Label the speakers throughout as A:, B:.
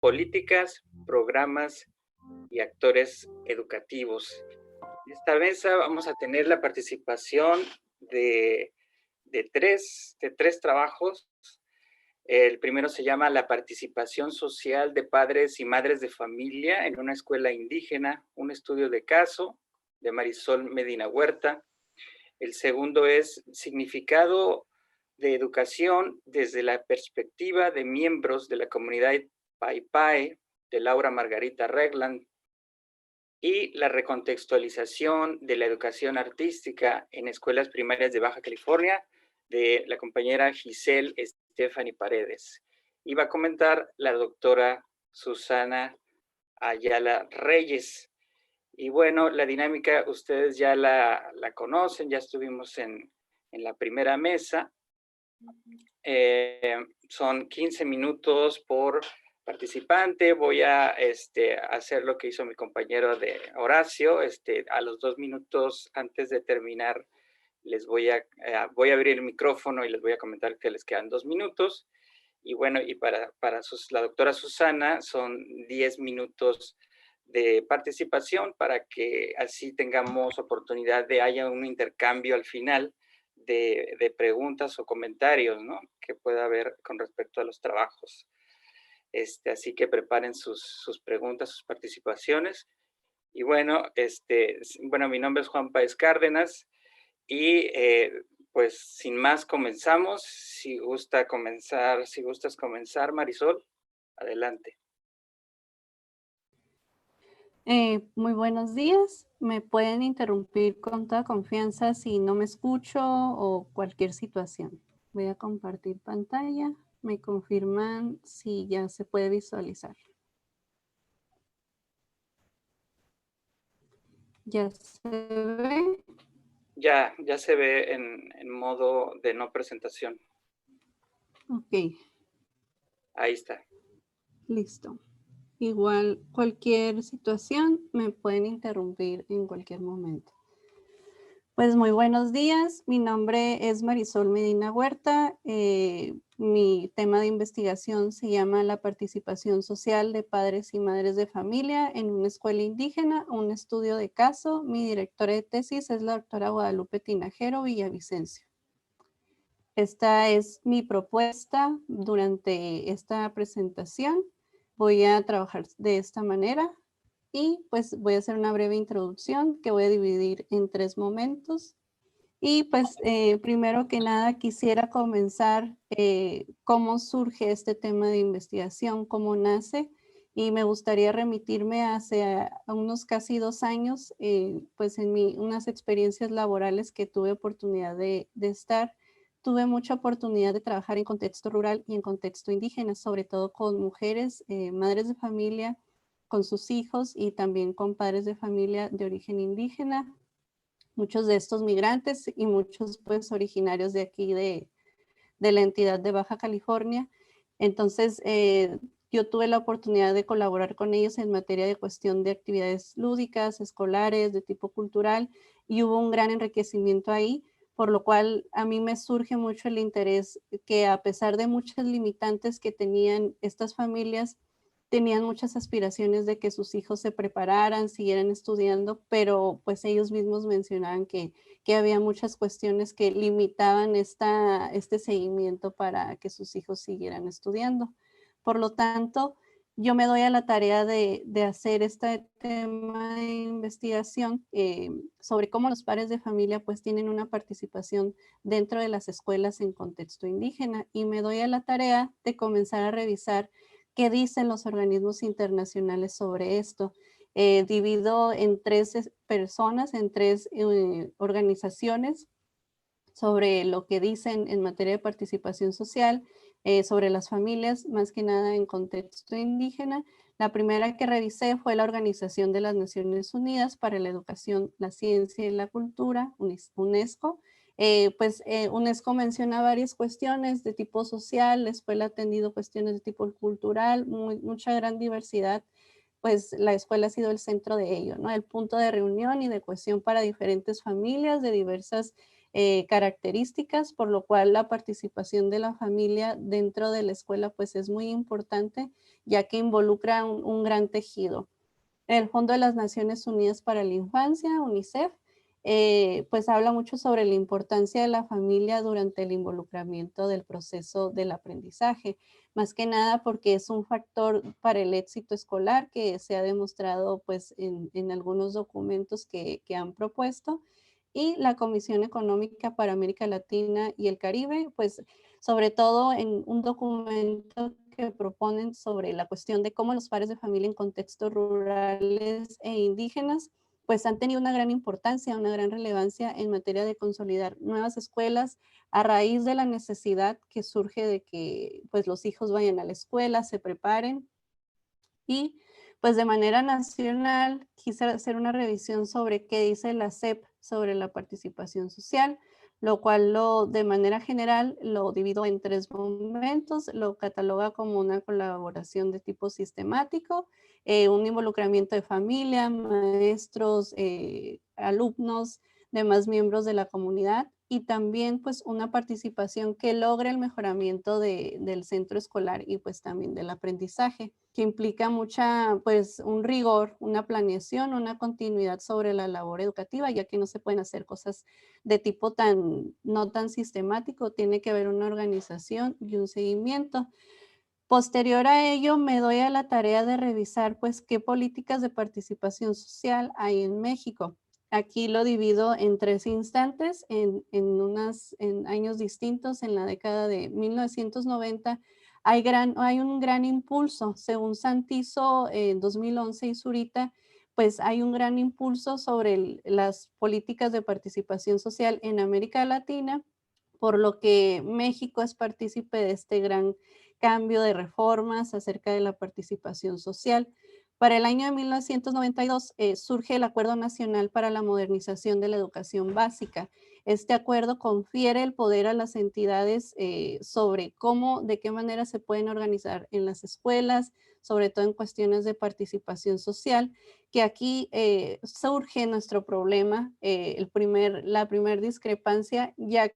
A: políticas, programas y actores educativos. En esta mesa vamos a tener la participación de tres trabajos. El primero se llama La participación social de padres y madres de familia en una escuela indígena, un estudio de caso, de Marisol Medina Huerta. El segundo es Significado de educación desde la perspectiva de miembros de la comunidad Paipai, de Laura Margarita Regland. Y la recontextualización de la educación artística en escuelas primarias de Baja California, de la compañera Giselle Stephanie Paredes. Y va a comentar la doctora Susana Ayala Reyes. Y bueno, la dinámica ustedes ya la conocen, ya estuvimos en la primera mesa. Son 15 minutos por participante. Voy a hacer lo que hizo mi compañero de Horacio. A los 2 minutos antes de terminar, les voy a abrir el micrófono y les voy a comentar que les quedan 2 minutos. Y bueno, y para la doctora Susana son 10 minutos de participación para que así tengamos oportunidad de haya un intercambio al final de preguntas o comentarios, ¿no?, que pueda haber con respecto a los trabajos. Así que preparen sus preguntas, sus participaciones. Y bueno, mi nombre es Juan Páez Cárdenas y pues sin más comenzamos. Si gustas comenzar, Marisol, adelante.
B: Muy buenos días. Me pueden interrumpir con toda confianza si no me escucho o cualquier situación. Voy a compartir pantalla. Me confirman si ya se puede visualizar. ¿Ya se ve?
A: Ya se ve en modo de no presentación.
B: Ok.
A: Ahí está.
B: Listo. Igual cualquier situación me pueden interrumpir en cualquier momento. Pues muy buenos días, mi nombre es Marisol Medina Huerta. Mi tema de investigación se llama La participación social de padres y madres de familia en una escuela indígena, un estudio de caso. Mi directora de tesis es la doctora Guadalupe Tinajero Villavicencio. Esta es mi propuesta durante esta presentación. Voy a trabajar de esta manera y pues voy a hacer una breve introducción que voy a dividir en 3 momentos. Y pues primero que nada quisiera comenzar cómo surge este tema de investigación, cómo nace, y me gustaría remitirme hace unos casi 2 años, pues en unas experiencias laborales que tuve oportunidad de estar. Tuve mucha oportunidad de trabajar en contexto rural y en contexto indígena, sobre todo con mujeres, madres de familia, con sus hijos y también con padres de familia de origen indígena. Muchos de estos migrantes y muchos pues originarios de aquí de la entidad de Baja California. Entonces yo tuve la oportunidad de colaborar con ellos en materia de cuestión de actividades lúdicas, escolares, de tipo cultural, y hubo un gran enriquecimiento ahí, por lo cual a mí me surge mucho el interés que a pesar de muchas limitantes que tenían estas familias, tenían muchas aspiraciones de que sus hijos se prepararan, siguieran estudiando, pero pues ellos mismos mencionaban que había muchas cuestiones que limitaban este seguimiento para que sus hijos siguieran estudiando. Por lo tanto, yo me doy a la tarea de hacer este tema de investigación sobre cómo los padres de familia pues tienen una participación dentro de las escuelas en contexto indígena, y me doy a la tarea de comenzar a revisar qué dicen los organismos internacionales sobre esto. Divido en 3 personas, en 3 organizaciones sobre lo que dicen en materia de participación social, sobre las familias, más que nada en contexto indígena. La primera que revisé fue la Organización de las Naciones Unidas para la Educación, la Ciencia y la Cultura, UNESCO. UNESCO menciona varias cuestiones de tipo social, la escuela ha tenido cuestiones de tipo cultural, mucha gran diversidad, pues la escuela ha sido el centro de ello, ¿no? El punto de reunión y de cohesión para diferentes familias de diversas características, por lo cual la participación de la familia dentro de la escuela pues es muy importante, ya que involucra un gran tejido. El Fondo de las Naciones Unidas para la Infancia, UNICEF, pues habla mucho sobre la importancia de la familia durante el involucramiento del proceso del aprendizaje, más que nada porque es un factor para el éxito escolar que se ha demostrado pues en algunos documentos que han propuesto. Y la Comisión Económica para América Latina y el Caribe, pues sobre todo en un documento que proponen sobre la cuestión de cómo los padres de familia en contextos rurales e indígenas pues han tenido una gran importancia, una gran relevancia en materia de consolidar nuevas escuelas a raíz de la necesidad que surge de que pues los hijos vayan a la escuela, se preparen y pues de manera nacional quisiera hacer una revisión sobre qué dice la SEP sobre la participación social, lo cual de manera general lo divido en tres momentos. Lo cataloga como una colaboración de tipo sistemático, un involucramiento de familia, maestros, alumnos, demás miembros de la comunidad y también pues una participación que logre el mejoramiento del centro escolar y pues también del aprendizaje, que implica mucha pues un rigor, una planeación, una continuidad sobre la labor educativa, ya que no se pueden hacer cosas de tipo no tan sistemático, tiene que haber una organización y un seguimiento. Posterior a ello, me doy a la tarea de revisar, pues, qué políticas de participación social hay en México. Aquí lo divido en tres instantes, en años distintos. En la década de 1990 hay un gran impulso, según Santizo en 2011 y Zurita, pues hay un gran impulso sobre las políticas de participación social en América Latina, por lo que México es partícipe de este gran cambio de reformas acerca de la participación social. Para el año de 1992 surge el Acuerdo Nacional para la Modernización de la Educación Básica. Este acuerdo confiere el poder a las entidades sobre de qué manera se pueden organizar en las escuelas, sobre todo en cuestiones de participación social, que aquí surge nuestro problema, la primera discrepancia, ya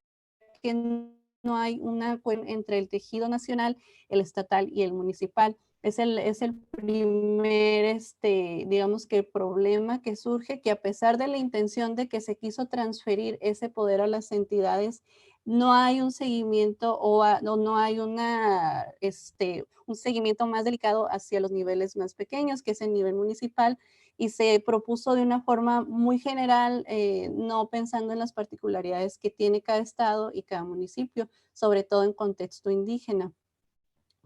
B: que no hay una entre el tejido nacional, el estatal y el municipal. Es el primer, digamos que problema que surge, que a pesar de la intención de que se quiso transferir ese poder a las entidades, no hay un seguimiento no hay un seguimiento más delicado hacia los niveles más pequeños, que es el nivel municipal, y se propuso de una forma muy general, no pensando en las particularidades que tiene cada estado y cada municipio, sobre todo en contexto indígena.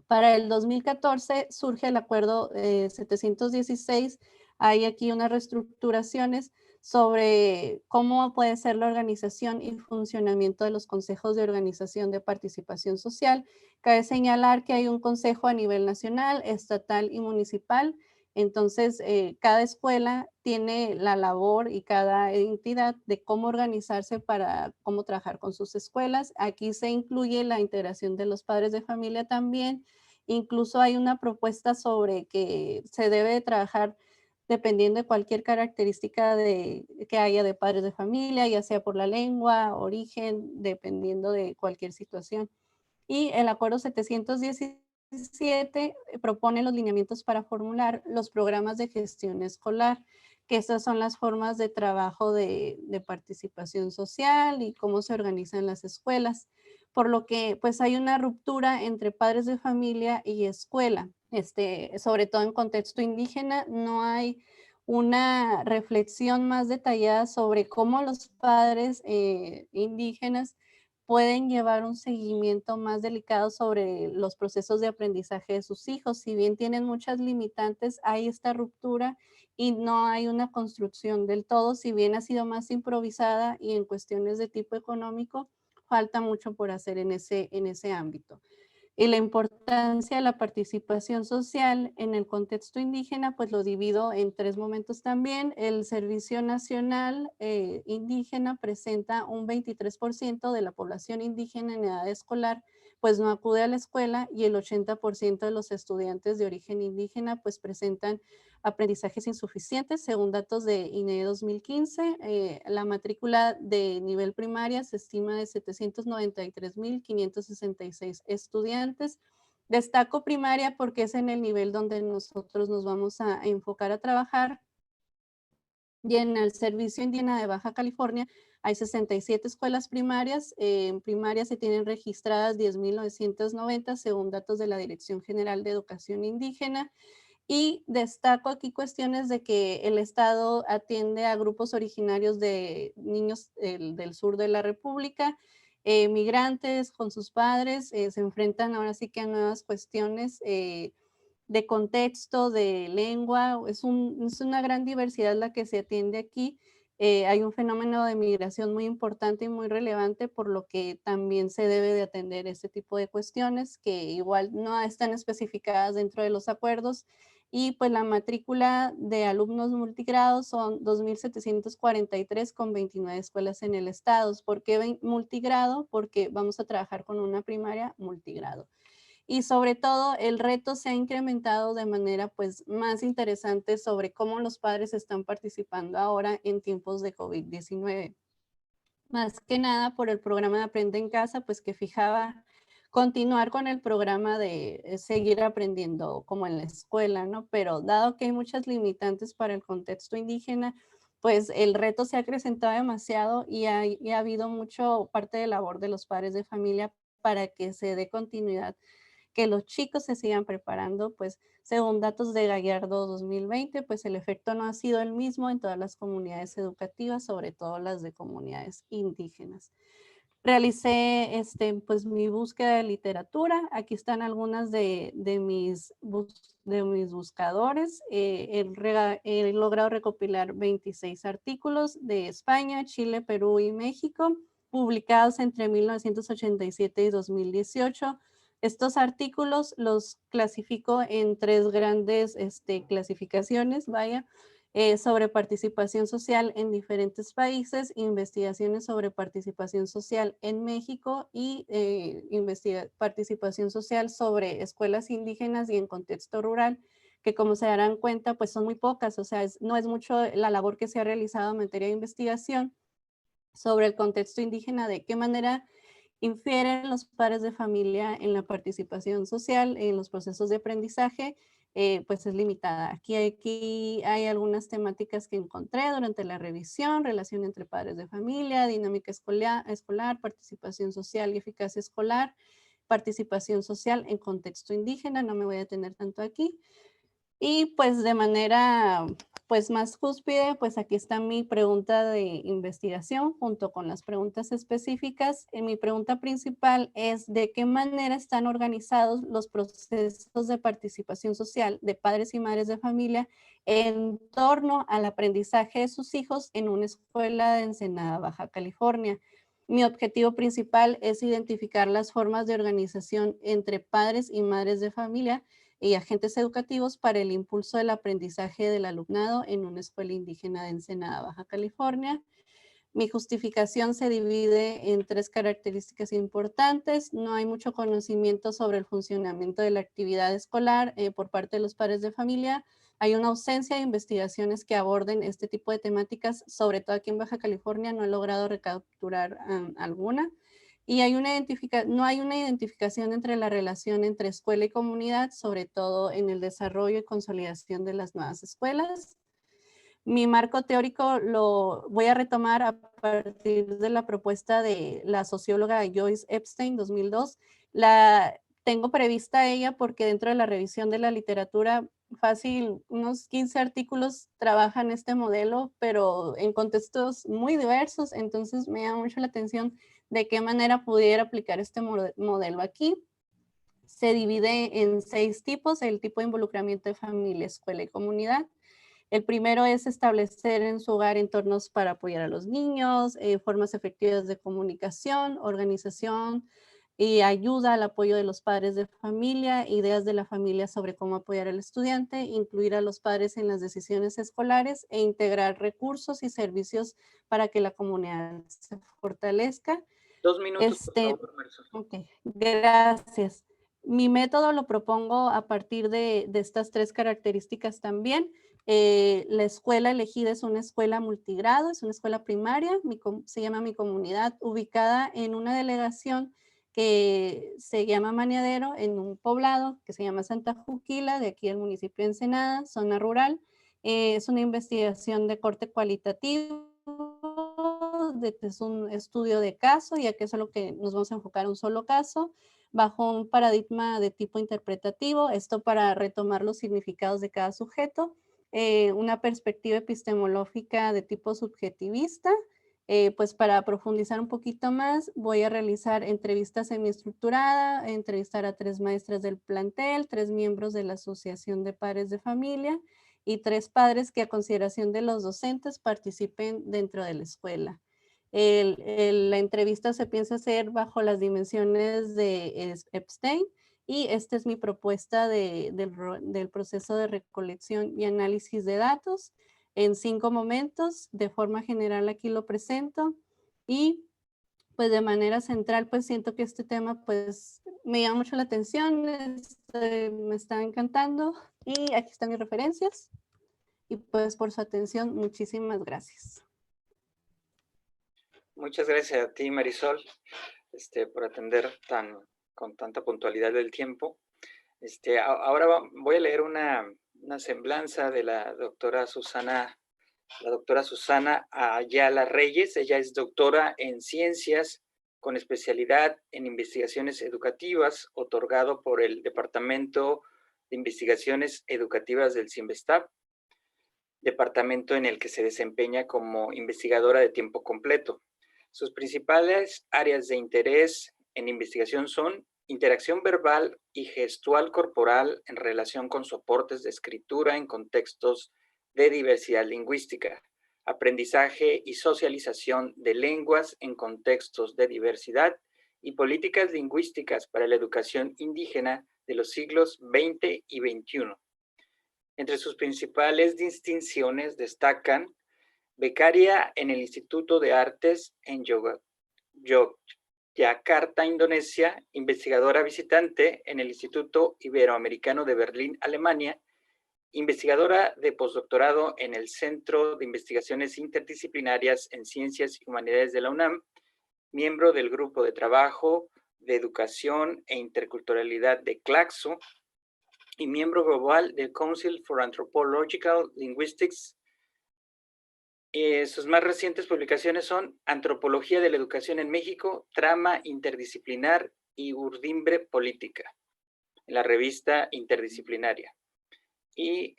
B: Para el 2014 surge el acuerdo 716. Hay aquí unas reestructuraciones sobre cómo puede ser la organización y funcionamiento de los consejos de organización de participación social. Cabe señalar que hay un consejo a nivel nacional, estatal y municipal. Entonces, cada escuela tiene la labor y cada entidad de cómo organizarse para cómo trabajar con sus escuelas. Aquí se incluye la integración de los padres de familia también. Incluso hay una propuesta sobre que se debe de trabajar dependiendo de cualquier característica que haya de padres de familia, ya sea por la lengua, origen, dependiendo de cualquier situación. Y el acuerdo 717 propone los lineamientos para formular los programas de gestión escolar, que estas son las formas de trabajo de participación social y cómo se organizan las escuelas, por lo que pues hay una ruptura entre padres de familia y escuela, sobre todo en contexto indígena. No hay una reflexión más detallada sobre cómo los padres indígenas pueden llevar un seguimiento más delicado sobre los procesos de aprendizaje de sus hijos. Si bien tienen muchas limitantes, hay esta ruptura y no hay una construcción del todo. Si bien ha sido más improvisada y en cuestiones de tipo económico, falta mucho por hacer en ese ámbito. Y la importancia de la participación social en el contexto indígena, pues lo divido en tres momentos también. El Servicio Nacional Indígena presenta un 23% de la población indígena en edad escolar, pues no acude a la escuela y el 80% de los estudiantes de origen indígena pues presentan aprendizajes insuficientes, según datos de INEE 2015. La matrícula de nivel primaria se estima de 793,566 estudiantes. Destaco primaria porque es en el nivel donde nosotros nos vamos a enfocar a trabajar. Y en el Servicio Indígena de Baja California hay 67 escuelas primarias. En primaria se tienen registradas 10,990 según datos de la Dirección General de Educación Indígena. Y destaco aquí cuestiones de que el Estado atiende a grupos originarios de niños del sur de la República, migrantes con sus padres, se enfrentan ahora sí que a nuevas cuestiones de contexto, de lengua, es una gran diversidad la que se atiende aquí. Hay un fenómeno de migración muy importante y muy relevante, por lo que también se debe de atender este tipo de cuestiones que igual no están especificadas dentro de los acuerdos. Y pues la matrícula de alumnos multigrados son 2,743 con 29 escuelas en el estado. ¿Por qué multigrado? Porque vamos a trabajar con una primaria multigrado. Y sobre todo el reto se ha incrementado de manera pues más interesante sobre cómo los padres están participando ahora en tiempos de COVID-19. Más que nada por el programa de Aprende en Casa, pues que fijaba continuar con el programa de seguir aprendiendo como en la escuela, ¿no? Pero dado que hay muchas limitantes para el contexto indígena, pues el reto se ha acrecentado demasiado y ha habido mucho parte de labor de los padres de familia para que se dé continuidad, que los chicos se sigan preparando, pues según datos de Gallardo 2020, pues el efecto no ha sido el mismo en todas las comunidades educativas, sobre todo las de comunidades indígenas. Realicé pues mi búsqueda de literatura. Aquí están algunas de mis buscadores. He logrado recopilar 26 artículos de España, Chile, Perú y México, publicados entre 1987 y 2018. Estos artículos los clasifico en tres grandes clasificaciones, sobre participación social en diferentes países, investigaciones sobre participación social en México y participación social sobre escuelas indígenas y en contexto rural, que como se darán cuenta, pues son muy pocas, o sea, no es mucho la labor que se ha realizado en materia de investigación sobre el contexto indígena, de qué manera infieren los padres de familia en la participación social, en los procesos de aprendizaje, pues es limitada. Aquí hay algunas temáticas que encontré durante la revisión: relación entre padres de familia, dinámica escolar, participación social y eficacia escolar, participación social en contexto indígena. No me voy a detener tanto aquí. Y pues de manera pues más cúspide, pues aquí está mi pregunta de investigación junto con las preguntas específicas. Mi pregunta principal es: ¿de qué manera están organizados los procesos de participación social de padres y madres de familia en torno al aprendizaje de sus hijos en una escuela de Ensenada, Baja California? Mi objetivo principal es identificar las formas de organización entre padres y madres de familia y agentes educativos para el impulso del aprendizaje del alumnado en una escuela indígena de Ensenada, Baja California. Mi justificación se divide en tres características importantes. No hay mucho conocimiento sobre el funcionamiento de la actividad escolar por parte de los padres de familia. Hay una ausencia de investigaciones que aborden este tipo de temáticas, sobre todo aquí en Baja California no he logrado recapturar alguna. Y no hay una identificación entre la relación entre escuela y comunidad, sobre todo en el desarrollo y consolidación de las nuevas escuelas. Mi marco teórico lo voy a retomar a partir de la propuesta de la socióloga Joyce Epstein, 2002. La tengo prevista ella porque dentro de la revisión de la literatura, fácil, unos 15 artículos trabajan este modelo, pero en contextos muy diversos. Entonces me llama mucho la atención de qué manera pudiera aplicar este modelo aquí. Se divide en 6 tipos: el tipo de involucramiento de familia, escuela y comunidad. El primero es establecer en su hogar entornos para apoyar a los niños, formas efectivas de comunicación, organización y ayuda al apoyo de los padres de familia, ideas de la familia sobre cómo apoyar al estudiante, incluir a los padres en las decisiones escolares e integrar recursos y servicios para que la comunidad se fortalezca.
A: 2 minutos, por favor, Marisol.
B: Ok, gracias. Mi método lo propongo a partir de estas 3 características también. La escuela elegida es una escuela multigrado, es una escuela primaria, se llama Mi Comunidad, ubicada en una delegación que se llama Maniadero, en un poblado que se llama Santa Juquila, de aquí el municipio de Ensenada, zona rural. Es una investigación de corte cualitativo, es un estudio de caso, ya que eso es lo que nos vamos a enfocar un solo caso, bajo un paradigma de tipo interpretativo, esto para retomar los significados de cada sujeto, una perspectiva epistemológica de tipo subjetivista. Pues para profundizar un poquito más, voy a realizar entrevistas semiestructurada, entrevistar a 3 maestras del plantel, 3 miembros de la Asociación de Padres de Familia y 3 padres que a consideración de los docentes participen dentro de la escuela. La entrevista se piensa hacer bajo las dimensiones de Epstein y esta es mi propuesta del proceso de recolección y análisis de datos en 5 momentos. De forma general aquí lo presento y pues de manera central pues siento que este tema pues me llama mucho la atención, me está encantando y aquí están mis referencias y pues por su atención muchísimas gracias.
A: Muchas gracias a ti, Marisol, por atender con tanta puntualidad del tiempo. Ahora voy a leer una semblanza de la doctora Susana Ayala Reyes. Ella es doctora en Ciencias con especialidad en Investigaciones Educativas, otorgado por el Departamento de Investigaciones Educativas del CINVESTAB, departamento en el que se desempeña como investigadora de tiempo completo. Sus principales áreas de interés en investigación son interacción verbal y gestual corporal en relación con soportes de escritura en contextos de diversidad lingüística, aprendizaje y socialización de lenguas en contextos de diversidad y políticas lingüísticas para la educación indígena de los siglos XX y XXI. Entre sus principales distinciones destacan becaria en el Instituto de Artes en Yogyakarta, Indonesia, investigadora visitante en el Instituto Iberoamericano de Berlín, Alemania, investigadora de postdoctorado en el Centro de Investigaciones Interdisciplinarias en Ciencias y Humanidades de la UNAM, miembro del Grupo de Trabajo de Educación e Interculturalidad de CLACSO y miembro global del Council for Anthropological Linguistics. Sus más recientes publicaciones son Antropología de la Educación en México, Trama Interdisciplinar y Urdimbre Política, en la revista Interdisciplinaria. Y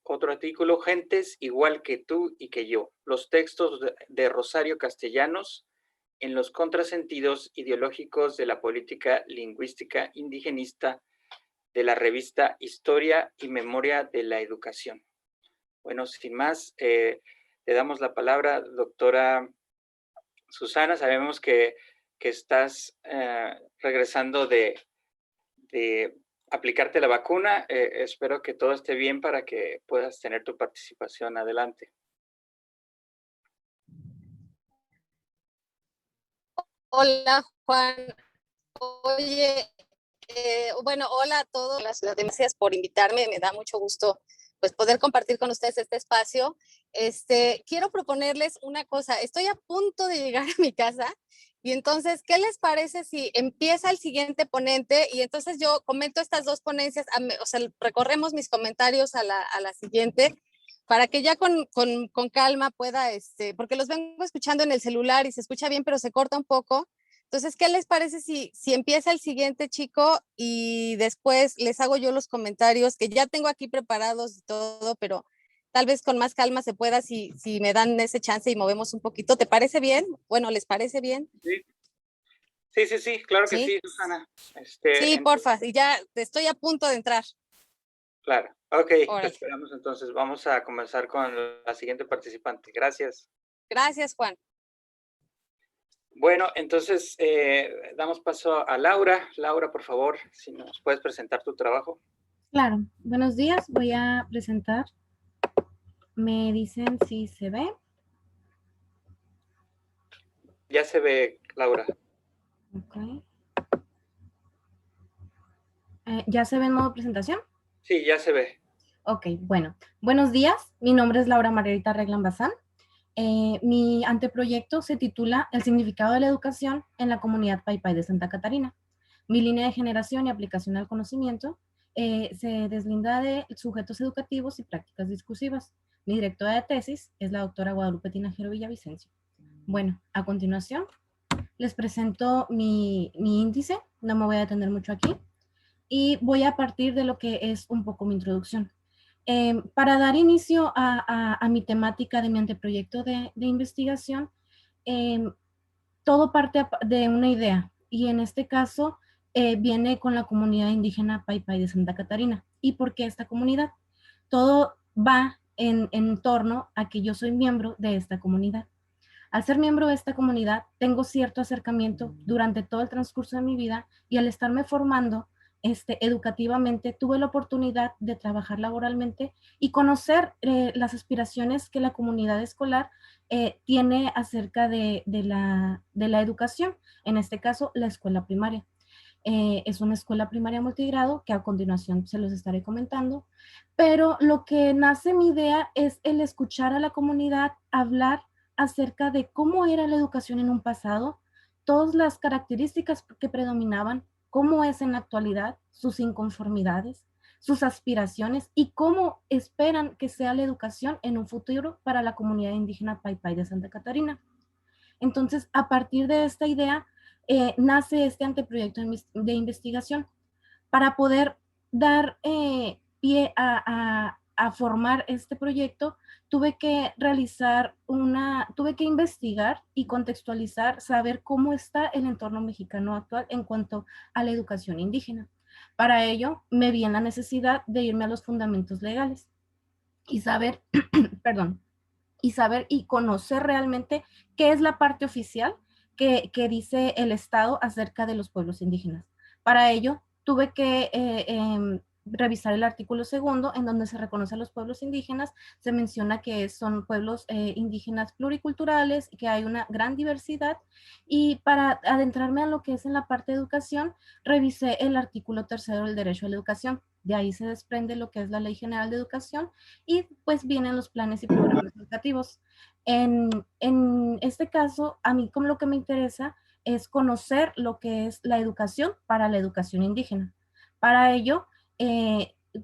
A: otro artículo, Gentes igual que tú y que yo, los textos de Rosario Castellanos en los contrasentidos ideológicos de la política lingüística indigenista, de la revista Historia y Memoria de la Educación. Bueno, sin más, le damos la palabra, doctora Susana. Sabemos que estás regresando de aplicarte la vacuna. Espero que todo esté bien para que puedas tener tu participación. Adelante.
C: Hola, Juan. Oye, bueno, hola a todos. Gracias por invitarme. Me da mucho gusto pues poder compartir con ustedes este espacio. Quiero proponerles una cosa. Estoy a punto de llegar a mi casa y entonces, ¿qué les parece si empieza el siguiente ponente? Y entonces yo comento estas 2 ponencias, o sea, recorremos mis comentarios a la siguiente para que ya con calma pueda, porque los vengo escuchando en el celular y se escucha bien, pero se corta un poco. Entonces, ¿qué les parece si empieza el siguiente chico y después les hago yo los comentarios que ya tengo aquí preparados y todo, pero tal vez con más calma se pueda si me dan ese chance y movemos un poquito? ¿Te parece bien? Bueno, ¿les parece bien?
A: Sí, claro que sí, Susana.
C: Sí, porfa, y ya estoy a punto de entrar.
A: Claro, ok,
C: Órale.
A: te esperamos entonces. Vamos a comenzar con la siguiente participante. Gracias.
C: Gracias, Juan.
A: Bueno, entonces damos paso a Laura. Laura, por favor, si nos puedes presentar tu trabajo.
D: Claro, buenos días, voy a presentar. Me dicen si se ve.
A: Ya se ve, Laura.
D: Ok. ¿Ya se ve en modo presentación?
A: Sí, ya se ve.
D: Ok, bueno. Buenos días, mi nombre es Laura Margarita Reglan Bazán. Mi anteproyecto se titula El significado de la educación en la comunidad Paypay de Santa Catarina. Mi línea de generación y aplicación al conocimiento se deslinda de sujetos educativos y prácticas discursivas. Mi directora de tesis es la doctora Guadalupe Tinajero Villavicencio. Bueno, a continuación les presento mi índice, no me voy a detener mucho aquí, y voy a partir de lo que es un poco mi introducción. Para dar inicio a mi temática de mi anteproyecto de investigación, em, todo parte de una idea, y en este caso viene con la comunidad indígena Paypay de Santa Catarina. ¿Y por qué esta comunidad? Todo va en torno a que yo soy miembro de esta comunidad. Al ser miembro de esta comunidad, tengo cierto acercamiento durante todo el transcurso de mi vida, y al estarme formando educativamente, tuve la oportunidad de trabajar laboralmente y conocer las aspiraciones que la comunidad escolar tiene acerca de la educación, en este caso la escuela primaria. Es una escuela primaria multigrado que a continuación se los estaré comentando, pero lo que nace mi idea es el escuchar a la comunidad hablar acerca de cómo era la educación en un pasado, todas las características que predominaban, cómo es en la actualidad, sus inconformidades, sus aspiraciones y cómo esperan que sea la educación en un futuro para la comunidad indígena Paypay de Santa Catarina. Entonces, a partir de esta idea, nace este anteproyecto de investigación para poder dar pie a formar este proyecto. Tuve que investigar y contextualizar, saber cómo está el entorno mexicano actual en cuanto a la educación indígena. Para ello, me vi en la necesidad de irme a los fundamentos legales y saber, perdón, y saber y conocer realmente qué es la parte oficial que dice el Estado acerca de los pueblos indígenas. Para ello, tuve que revisar el artículo segundo, en donde se reconoce a los pueblos indígenas. Se menciona que son pueblos indígenas pluriculturales, que hay una gran diversidad, y para adentrarme a lo que es en la parte de educación, revisé el artículo tercero del derecho a la educación. De ahí se desprende lo que es la Ley General de Educación, y pues vienen los planes y programas educativos. En este caso, a mí como lo que me interesa es conocer lo que es la educación para la educación indígena. Para ello,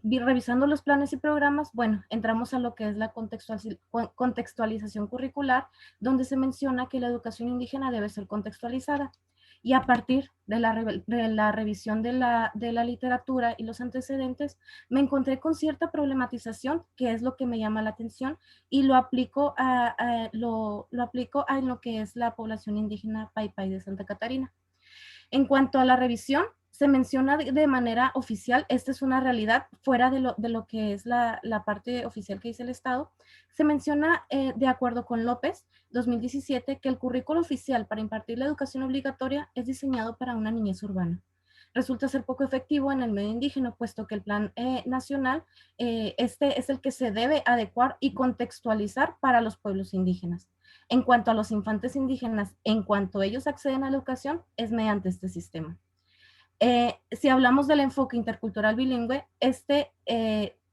D: revisando los planes y programas, bueno, entramos a lo que es la contextualización curricular, donde se menciona que la educación indígena debe ser contextualizada. Y a partir de la revisión de la literatura y los antecedentes, me encontré con cierta problematización, que es lo que me llama la atención, y lo aplico lo aplico a lo que es la población indígena Paypay de Santa Catarina. En cuanto a la revisión, se menciona de manera oficial, esta es una realidad fuera de lo que es la parte oficial que dice el Estado. Se menciona, de acuerdo con López, 2017, que el currículo oficial para impartir la educación obligatoria es diseñado para una niñez urbana. Resulta ser poco efectivo en el medio indígena, puesto que el plan nacional, este es el que se debe adecuar y contextualizar para los pueblos indígenas. En cuanto a los infantes indígenas, en cuanto ellos acceden a la educación, es mediante este sistema. Si hablamos del enfoque intercultural bilingüe,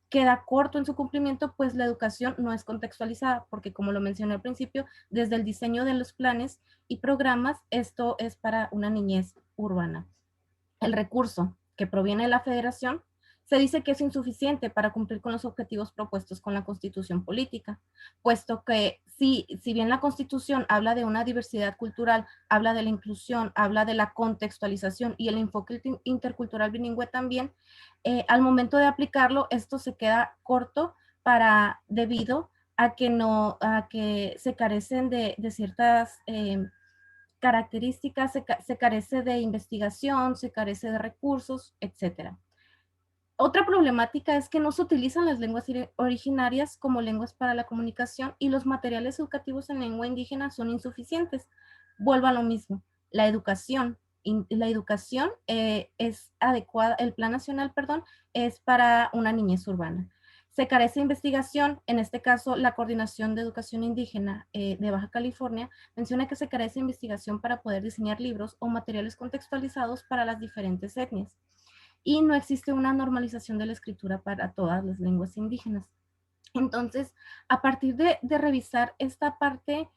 D: queda corto en su cumplimiento, pues la educación no es contextualizada, porque como lo mencioné al principio, desde el diseño de los planes y programas, esto es para una niñez urbana. El recurso que proviene de la Federación se dice que es insuficiente para cumplir con los objetivos propuestos con la Constitución política, puesto que si bien la Constitución habla de una diversidad cultural, habla de la inclusión, habla de la contextualización y el enfoque intercultural bilingüe también, al momento de aplicarlo, esto se queda corto debido a que se carecen de ciertas características, se carece de investigación, se carece de recursos, etc. Otra problemática es que no se utilizan las lenguas originarias como lenguas para la comunicación, y los materiales educativos en lengua indígena son insuficientes. Vuelvo a lo mismo, la educación es adecuada, el plan nacional, perdón, es para una niñez urbana. Se carece de investigación, en este caso la Coordinación de Educación Indígena de Baja California menciona que se carece de investigación para poder diseñar libros o materiales contextualizados para las diferentes etnias. Y no existe una normalización de la escritura para todas las lenguas indígenas. Entonces, a partir de revisar esta parte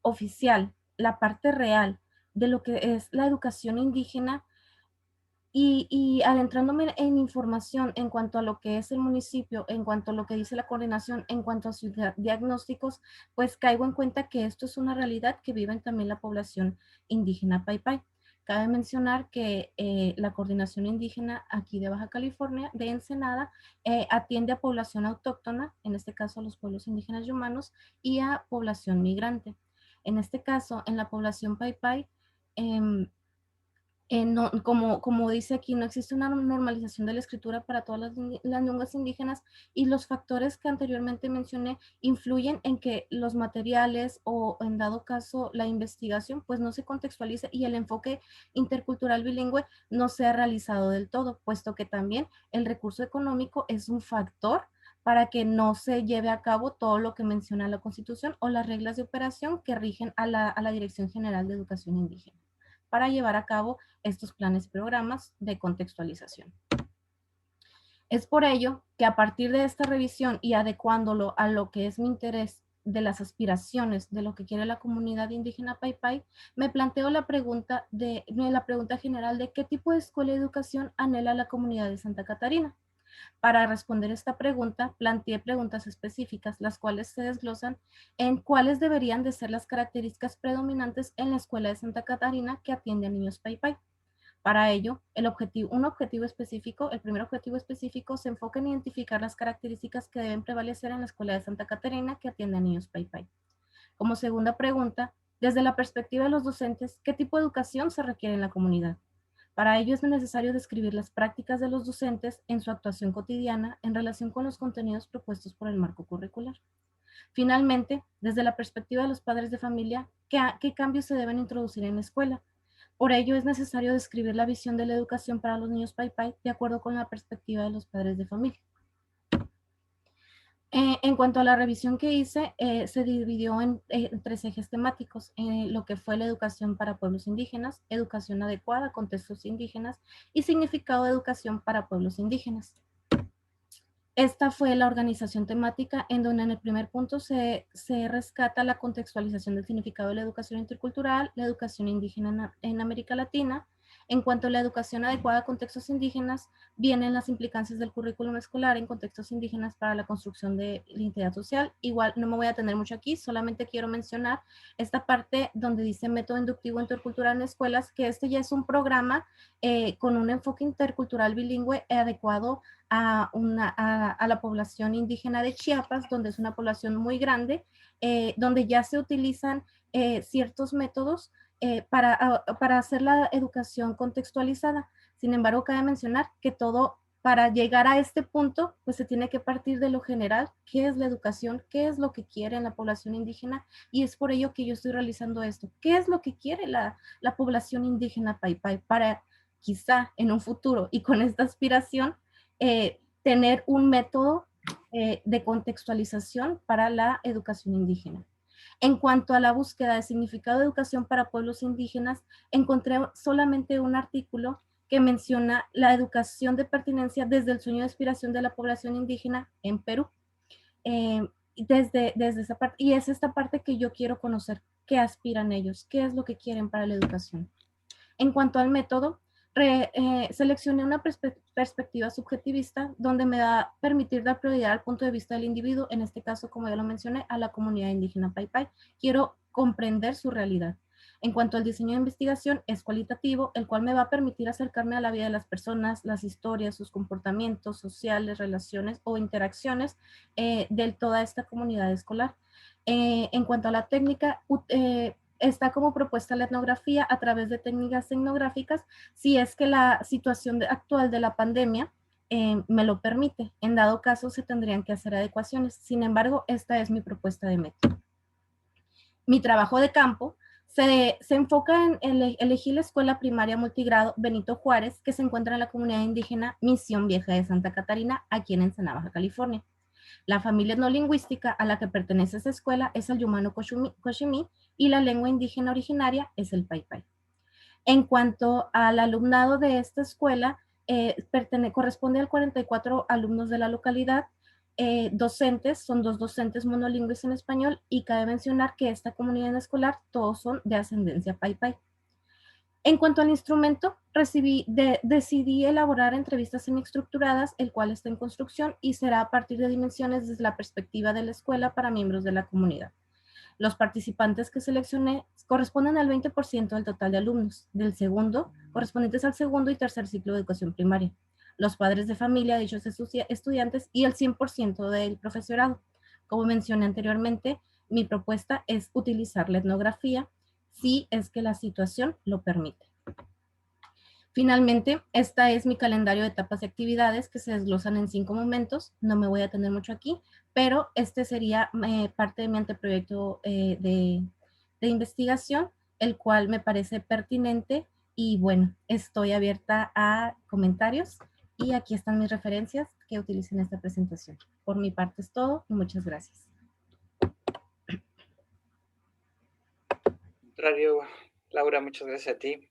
D: oficial, la parte real de lo que es la educación indígena, y adentrándome en información en cuanto a lo que es el municipio, en cuanto a lo que dice la coordinación, en cuanto a sus diagnósticos, pues caigo en cuenta que esto es una realidad que viven también la población indígena Paipai. Cabe mencionar que la coordinación indígena aquí de Baja California, de Ensenada, atiende a población autóctona, en este caso a los pueblos indígenas y humanos, y a población migrante. En este caso, en la población Paipai, no, como dice aquí, no existe una normalización de la escritura para todas las lenguas indígenas, y los factores que anteriormente mencioné influyen en que los materiales o en dado caso la investigación pues no se contextualice y el enfoque intercultural bilingüe no sea realizado del todo, puesto que también el recurso económico es un factor para que no se lleve a cabo todo lo que menciona la Constitución o las reglas de operación que rigen a la Dirección General de Educación Indígena para llevar a cabo estos planes y programas de contextualización. Es por ello que a partir de esta revisión y adecuándolo a lo que es mi interés de las aspiraciones de lo que quiere la comunidad indígena Paipai, me planteo la pregunta general de qué tipo de escuela de educación anhela la comunidad de Santa Catarina. Para responder esta pregunta, planteé preguntas específicas, las cuales se desglosan en cuáles deberían de ser las características predominantes en la escuela de Santa Catarina que atiende a niños Paipai. Para ello, el primer objetivo específico se enfoca en identificar las características que deben prevalecer en la escuela de Santa Catarina que atiende a niños Paipai. Como segunda pregunta, desde la perspectiva de los docentes, ¿qué tipo de educación se requiere en la comunidad? Para ello es necesario describir las prácticas de los docentes en su actuación cotidiana en relación con los contenidos propuestos por el marco curricular. Finalmente, desde la perspectiva de los padres de familia, ¿qué cambios se deben introducir en la escuela? Por ello es necesario describir la visión de la educación para los niños Paipai de acuerdo con la perspectiva de los padres de familia. En cuanto a la revisión que hice, se dividió en 3 ejes temáticos, lo que fue la educación para pueblos indígenas, educación adecuada a contextos indígenas y significado de educación para pueblos indígenas. Esta fue la organización temática en donde en el primer punto se rescata la contextualización del significado de la educación intercultural, la educación indígena en América Latina. En cuanto a la educación adecuada a contextos indígenas, vienen las implicancias del currículum escolar en contextos indígenas para la construcción de la identidad social. Igual no me voy a detener mucho aquí, solamente quiero mencionar esta parte donde dice método inductivo intercultural en escuelas, que este ya es un programa con un enfoque intercultural bilingüe adecuado a la población indígena de Chiapas, donde es una población muy grande, donde ya se utilizan ciertos métodos para hacer la educación contextualizada. Sin embargo, cabe mencionar que todo, para llegar a este punto, pues se tiene que partir de lo general, qué es la educación, qué es lo que quiere la población indígena, y es por ello que yo estoy realizando esto. ¿Qué es lo que quiere la población indígena Paipai para quizá en un futuro y con esta aspiración tener un método de contextualización para la educación indígena? En cuanto a la búsqueda de significado de educación para pueblos indígenas, encontré solamente un artículo que menciona la educación de pertinencia desde el sueño de aspiración de la población indígena en Perú. Desde esa parte, y es esta parte que yo quiero conocer, qué aspiran ellos, qué es lo que quieren para la educación. En cuanto al método, seleccioné una perspectiva subjetivista donde me va a permitir dar prioridad al punto de vista del individuo, en este caso, como ya lo mencioné, a la comunidad indígena Paipai. Quiero comprender su realidad. En cuanto al diseño de investigación, es cualitativo, el cual me va a permitir acercarme a la vida de las personas, las historias, sus comportamientos sociales, relaciones o interacciones de toda esta comunidad escolar. En cuanto a la técnica, está como propuesta la etnografía a través de técnicas etnográficas, si es que la situación actual de la pandemia me lo permite. En dado caso, se tendrían que hacer adecuaciones. Sin embargo, esta es mi propuesta de método. Mi trabajo de campo Se enfoca en elegir la escuela primaria multigrado Benito Juárez, que se encuentra en la comunidad indígena Misión Vieja de Santa Catarina, aquí en Ensenada, Baja California. La familia no lingüística a la que pertenece esa escuela es el Yumano Cochimí y la lengua indígena originaria es el Paipai. En cuanto al alumnado de esta escuela, corresponde al 44 alumnos de la localidad, docentes, son 2 docentes monolingües en español, y cabe mencionar que esta comunidad escolar todos son de ascendencia Paipai. En cuanto al instrumento, decidí elaborar entrevistas semiestructuradas, el cual está en construcción y será a partir de dimensiones desde la perspectiva de la escuela para miembros de la comunidad. Los participantes que seleccioné corresponden al 20% del total de alumnos, del segundo, correspondientes al segundo y tercer ciclo de educación primaria, los padres de familia de dichos estudiantes y el 100% del profesorado. Como mencioné anteriormente, mi propuesta es utilizar la etnografía si es que la situación lo permite. Finalmente, este es mi calendario de etapas y actividades que se desglosan en 5 momentos. No me voy a tener mucho aquí, pero este sería parte de mi anteproyecto de investigación, el cual me parece pertinente y bueno, estoy abierta a comentarios y aquí están mis referencias que utilicé en esta presentación. Por mi parte es todo y muchas gracias.
A: Contrario, Laura, muchas gracias a ti.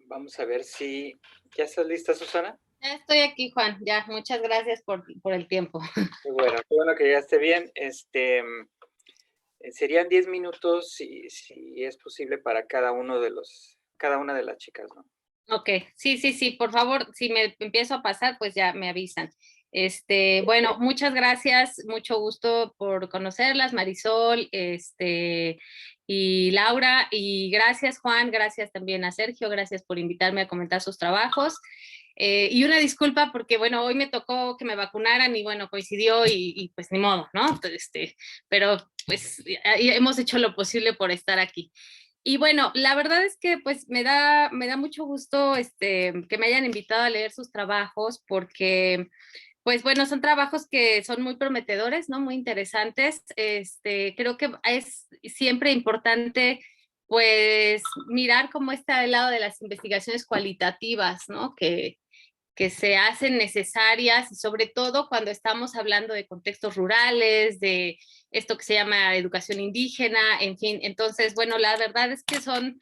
A: Vamos a ver si ya estás lista, Susana.
C: Ya estoy aquí, Juan. Ya, muchas gracias por el tiempo.
A: Qué bueno que ya esté bien. Serían 10 minutos si es posible para cada una de las chicas, ¿no?
C: Ok, sí, por favor, si me empiezo a pasar, pues ya me avisan. Bueno, muchas gracias, mucho gusto por conocerlas, Marisol, y Laura, y gracias, Juan, gracias también a Sergio, gracias por invitarme a comentar sus trabajos. Y una disculpa porque, bueno, hoy me tocó que me vacunaran y, bueno, coincidió y pues ni modo, ¿no? Pero pues hemos hecho lo posible por estar aquí. Y bueno, la verdad es que pues me da mucho gusto que me hayan invitado a leer sus trabajos porque pues bueno, son trabajos que son muy prometedores, ¿no? Muy interesantes. Creo que es siempre importante pues mirar cómo está el lado de las investigaciones cualitativas, ¿no? Que se hacen necesarias, y sobre todo cuando estamos hablando de contextos rurales, de esto que se llama educación indígena, en fin. Entonces, bueno, la verdad es que son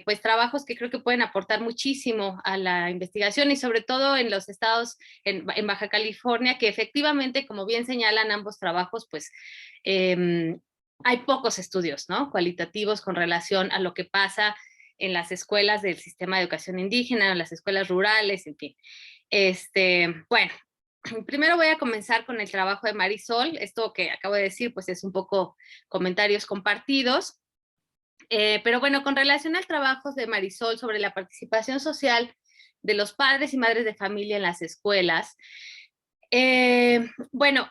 C: pues trabajos que creo que pueden aportar muchísimo a la investigación y sobre todo en los estados, en Baja California, que efectivamente, como bien señalan ambos trabajos, pues hay pocos estudios, ¿no? Cualitativos con relación a lo que pasa en las escuelas del sistema de educación indígena, en las escuelas rurales, en fin. Bueno, primero voy a comenzar con el trabajo de Marisol. Esto que acabo de decir, pues es un poco comentarios compartidos. Pero bueno, con relación al trabajo de Marisol sobre la participación social de los padres y madres de familia en las escuelas, bueno,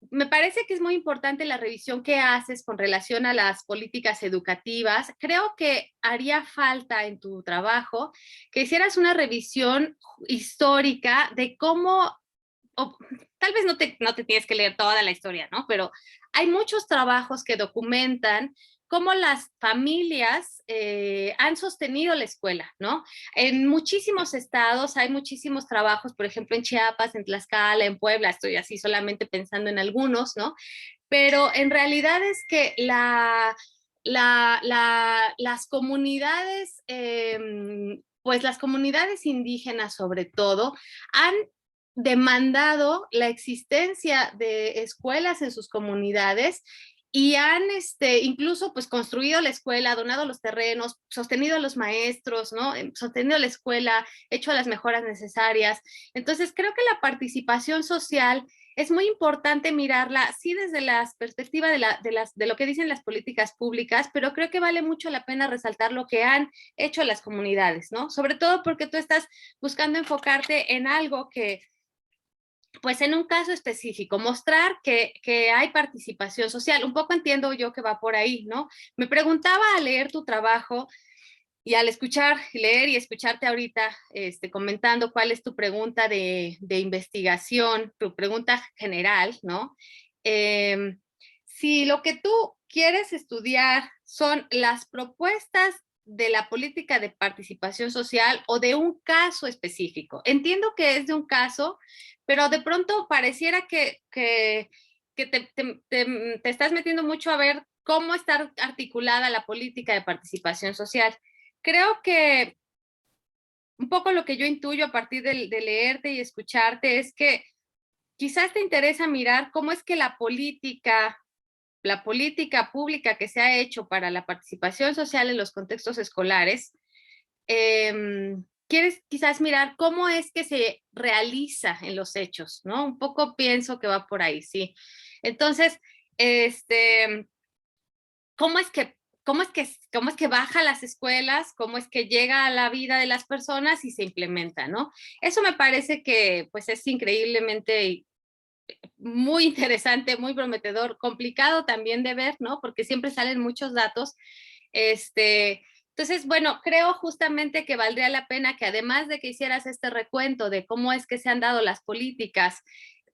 C: me parece que es muy importante la revisión que haces con relación a las políticas educativas. Creo que haría falta en tu trabajo que hicieras una revisión histórica de cómo, o, tal vez no te tienes que leer toda la historia, ¿no? Pero hay muchos trabajos que documentan cómo las familias han sostenido la escuela, ¿no? En muchísimos estados hay muchísimos trabajos, por ejemplo, en Chiapas, en Tlaxcala, en Puebla, estoy así solamente pensando en algunos, ¿no? Pero en realidad es que las comunidades, pues las comunidades indígenas sobre todo, han demandado la existencia de escuelas en sus comunidades y han incluso pues construido la escuela, donado los terrenos, sostenido a los maestros, ¿no? Sostenido la escuela, hecho las mejoras necesarias. Entonces creo que la participación social es muy importante mirarla, sí desde la perspectiva de lo que dicen las políticas públicas, pero creo que vale mucho la pena resaltar lo que han hecho las comunidades, ¿no? Sobre todo porque tú estás buscando enfocarte en algo que, pues en un caso específico, mostrar que hay participación social. Un poco entiendo yo que va por ahí, ¿no? Me preguntaba al leer tu trabajo y al leer y escucharte ahorita comentando cuál es tu pregunta de investigación, tu pregunta general, ¿no? Si lo que tú quieres estudiar son las propuestas de la política de participación social o de un caso específico. Entiendo que es de un caso, pero de pronto pareciera que te estás metiendo mucho a ver cómo está articulada la política de participación social. Creo que un poco lo que yo intuyo a partir de leerte y escucharte es que quizás te interesa mirar cómo es que la política pública que se ha hecho para la participación social en los contextos escolares, quieres quizás mirar cómo es que se realiza en los hechos, ¿no? Un poco pienso que va por ahí, sí. Entonces, ¿cómo es que baja a las escuelas? ¿Cómo es que llega a la vida de las personas y se implementa, ¿no? Eso me parece que pues es increíblemente muy interesante, muy prometedor, complicado también de ver, ¿no? Porque siempre salen muchos datos. Entonces, bueno, creo justamente que valdría la pena que además de que hicieras este recuento de cómo es que se han dado las políticas,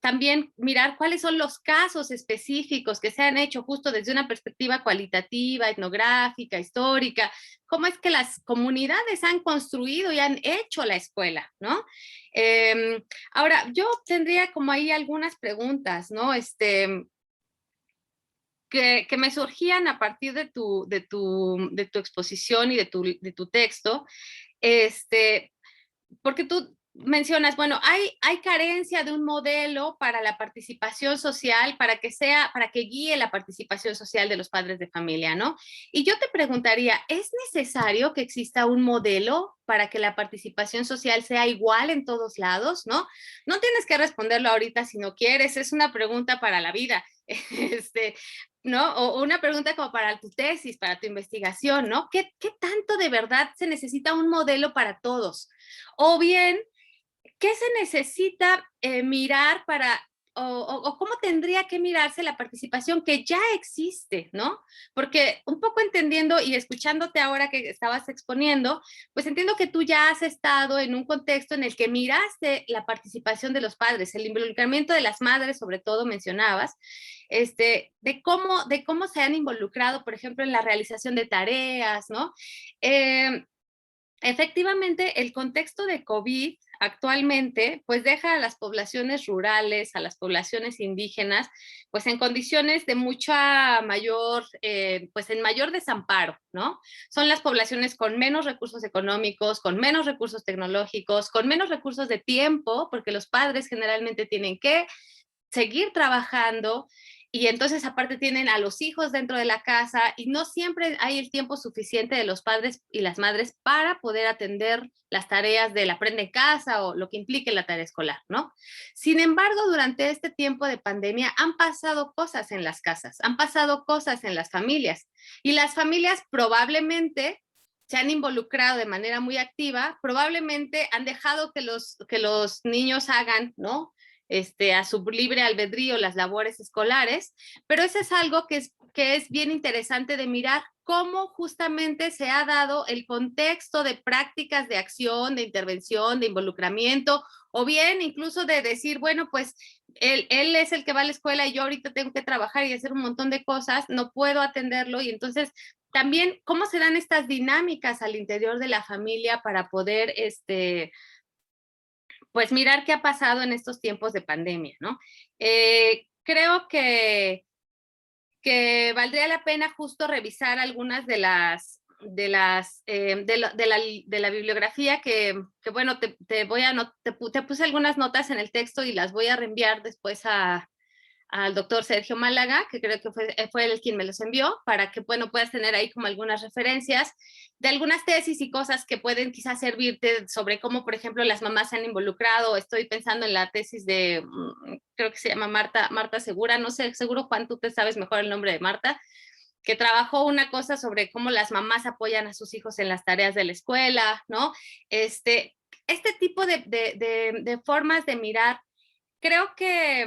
C: también mirar cuáles son los casos específicos que se han hecho justo desde una perspectiva cualitativa, etnográfica, histórica, cómo es que las comunidades han construido y han hecho la escuela, ¿no? Ahora, yo tendría como ahí algunas preguntas, ¿no? Que me surgían a partir de tu exposición y de tu texto, porque tú mencionas, bueno, hay carencia de un modelo para la participación social, para que guíe la participación social de los padres de familia, ¿no? Y yo te preguntaría, ¿es necesario que exista un modelo para que la participación social sea igual en todos lados, ¿no? No tienes que responderlo ahorita si no quieres, es una pregunta para la vida, ¿no? O una pregunta como para tu tesis, para tu investigación, ¿no? ¿Qué tanto de verdad se necesita un modelo para todos? O bien, ¿qué se necesita mirar o cómo tendría que mirarse la participación que ya existe, ¿no? Porque un poco entendiendo y escuchándote ahora que estabas exponiendo, pues entiendo que tú ya has estado en un contexto en el que miraste la participación de los padres, el involucramiento de las madres, sobre todo mencionabas, de cómo se han involucrado, por ejemplo, en la realización de tareas, ¿no? Efectivamente, el contexto de COVID actualmente pues deja a las poblaciones rurales, a las poblaciones indígenas, pues en condiciones de mucha mayor, pues en mayor desamparo, ¿no? Son las poblaciones con menos recursos económicos, con menos recursos tecnológicos, con menos recursos de tiempo, porque los padres generalmente tienen que seguir trabajando y entonces aparte tienen a los hijos dentro de la casa y no siempre hay el tiempo suficiente de los padres y las madres para poder atender las tareas del aprende en casa o lo que implique la tarea escolar, ¿no? Sin embargo, durante este tiempo de pandemia han pasado cosas en las casas, han pasado cosas en las familias y las familias probablemente se han involucrado de manera muy activa, probablemente han dejado que los niños hagan, ¿no? A su libre albedrío las labores escolares, pero eso es algo que es bien interesante de mirar cómo justamente se ha dado el contexto de prácticas de acción, de intervención, de involucramiento, o bien incluso de decir, bueno, pues él es el que va a la escuela y yo ahorita tengo que trabajar y hacer un montón de cosas, no puedo atenderlo y entonces también cómo se dan estas dinámicas al interior de la familia para poder, pues mirar qué ha pasado en estos tiempos de pandemia, ¿no? Creo que valdría la pena justo revisar algunas de la bibliografía que bueno, te puse algunas notas en el texto y las voy a reenviar después al doctor Sergio Málaga, que creo que fue él quien me los envió, para que, bueno, puedas tener ahí como algunas referencias de algunas tesis y cosas que pueden quizás servirte sobre cómo, por ejemplo, las mamás se han involucrado. Estoy pensando en la tesis de, creo que se llama Marta Segura, no sé, seguro Juan, tú te sabes mejor el nombre de Marta, que trabajó una cosa sobre cómo las mamás apoyan a sus hijos en las tareas de la escuela, ¿no? Este tipo de formas de mirar. Creo que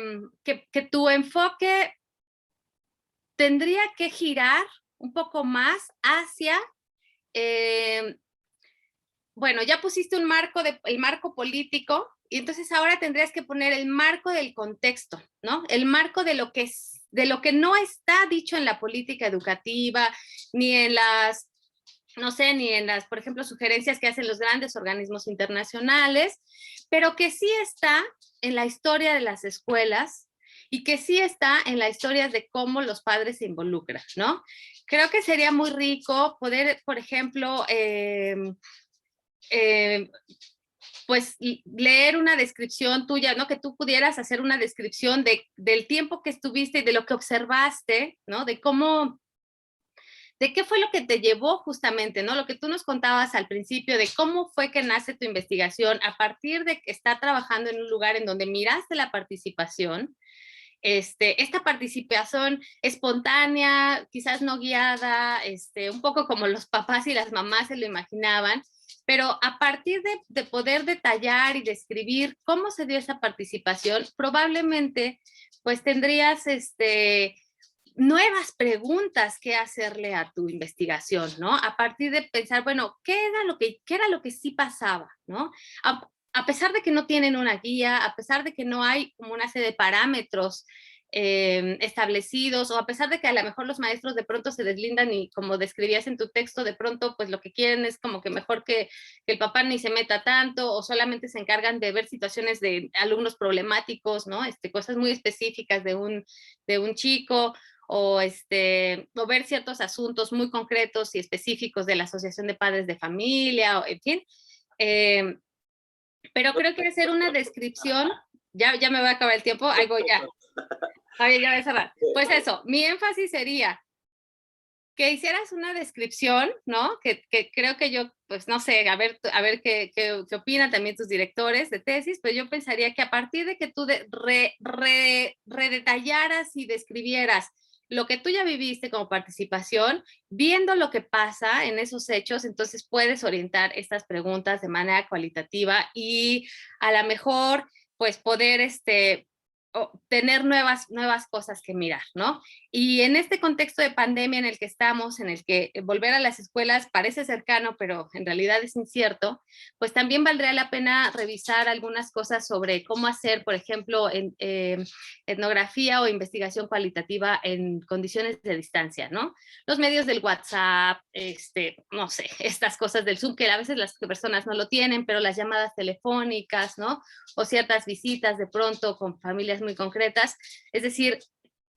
C: tu enfoque tendría que girar un poco más hacia, bueno, ya pusiste el marco político, y entonces ahora tendrías que poner el marco del contexto, ¿no? El marco de lo que
E: de lo que no está dicho en la política educativa, ni en las, no sé, ni en las, por ejemplo, sugerencias que hacen los grandes organismos internacionales, pero que sí está en la historia de las escuelas y que sí está en la historia de cómo los padres se involucran, ¿no? Creo que sería muy rico poder, por ejemplo, pues leer una descripción tuya, ¿no? Que tú pudieras hacer una descripción del tiempo que estuviste y de lo que observaste, ¿no? De cómo, de qué fue lo que te llevó justamente, ¿no? Lo que tú nos contabas al principio de cómo fue que nace tu investigación a partir de que está trabajando en un lugar en donde miraste la participación, esta participación espontánea, quizás no guiada, un poco como los papás y las mamás se lo imaginaban, pero a partir de poder detallar y describir cómo se dio esa participación, probablemente pues tendrías nuevas preguntas que hacerle a tu investigación, ¿no? A partir de pensar, bueno, ¿qué era lo que sí pasaba, ¿no? A pesar de que no tienen una guía, a pesar de que no hay como una serie de parámetros establecidos, o a pesar de que a lo mejor los maestros de pronto se deslindan y como describías en tu texto, de pronto pues lo que quieren es como que mejor que el papá ni se meta tanto, o solamente se encargan de ver situaciones de alumnos problemáticos, ¿no? Cosas muy específicas de un chico, o ver ciertos asuntos muy concretos y específicos de la Asociación de Padres de Familia, o en fin. Pero creo que hacer una descripción, ya me va a acabar el tiempo, ahí voy ya. Ay, ya voy a cerrar. Pues eso, mi énfasis sería que hicieras una descripción, ¿no? Que creo que yo, pues no sé, a ver qué opinan también tus directores de tesis, pero yo pensaría que a partir de que tú redetallaras y describieras lo que tú ya viviste como participación, viendo lo que pasa en esos hechos, entonces puedes orientar estas preguntas de manera cualitativa y a lo mejor, pues poder tener nuevas cosas que mirar, ¿no? Y en este contexto de pandemia en el que estamos, en el que volver a las escuelas parece cercano, pero en realidad es incierto, pues también valdría la pena revisar algunas cosas sobre cómo hacer, por ejemplo, etnografía o investigación cualitativa en condiciones de distancia, ¿no? Los medios del WhatsApp, no sé, estas cosas del Zoom, que a veces las personas no lo tienen, pero las llamadas telefónicas, ¿no? O ciertas visitas de pronto con familias muy concretas, es decir,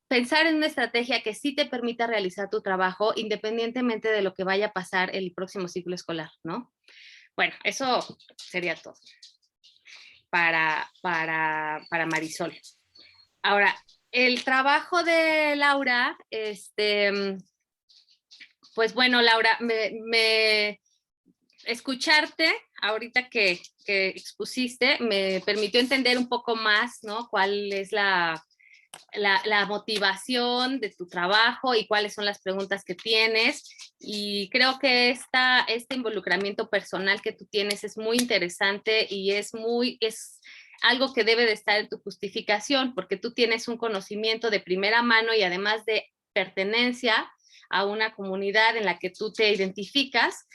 E: pensar en una estrategia que sí te permita realizar tu trabajo independientemente de lo que vaya a pasar el próximo ciclo escolar, ¿no? Bueno, eso sería todo para Marisol. Ahora, el trabajo de Laura, pues bueno, Laura, escucharte ahorita que expusiste me permitió entender un poco más, ¿no? Cuál es la motivación de tu trabajo y cuáles son las preguntas que tienes. Y creo que este involucramiento personal que tú tienes es muy interesante y es algo que debe de estar en tu justificación, porque tú tienes un conocimiento de primera mano y además de pertenencia a una comunidad en la que tú te identificas,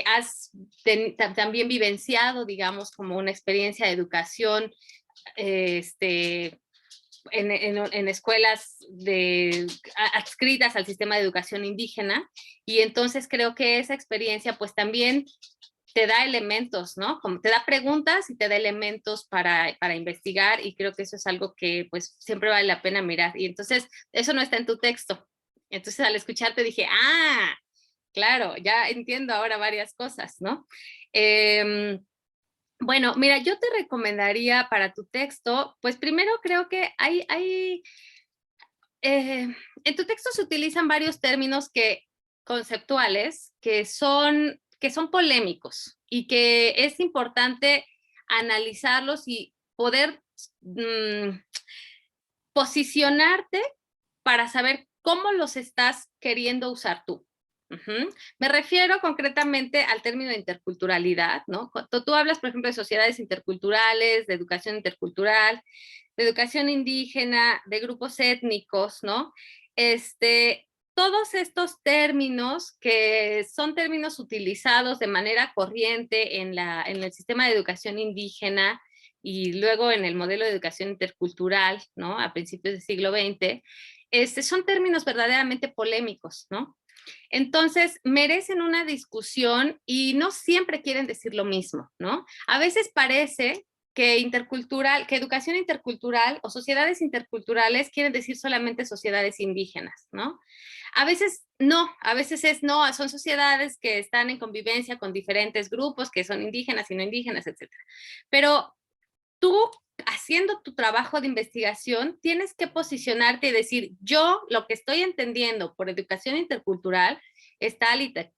E: has también vivenciado, digamos, como una experiencia de educación en escuelas adscritas al sistema de educación indígena, y entonces creo que esa experiencia pues también te da elementos, ¿no? Como te da preguntas y te da elementos para investigar, y creo que eso es algo que pues siempre vale la pena mirar, y entonces eso no está en tu texto. Entonces al escucharte dije, claro, ya entiendo ahora varias cosas, ¿no? Bueno, mira, yo te recomendaría para tu texto, pues primero creo que en tu texto se utilizan varios términos conceptuales que son polémicos y que es importante analizarlos y poder posicionarte para saber cómo los estás queriendo usar tú. Me refiero concretamente al término de interculturalidad, ¿no? Cuando tú hablas, por ejemplo, de sociedades interculturales, de educación intercultural, de educación indígena, de grupos étnicos, ¿no? Todos estos términos que son términos utilizados de manera corriente en el sistema de educación indígena y luego en el modelo de educación intercultural, ¿no? A principios del siglo XX, son términos verdaderamente polémicos, ¿no? Entonces, merecen una discusión y no siempre quieren decir lo mismo, ¿no? A veces parece que educación intercultural o sociedades interculturales quieren decir solamente sociedades indígenas, ¿no? A veces no, son sociedades que están en convivencia con diferentes grupos que son indígenas y no indígenas, etc. Pero tú, haciendo tu trabajo de investigación, tienes que posicionarte y decir, yo lo que estoy entendiendo por educación intercultural es tal y tal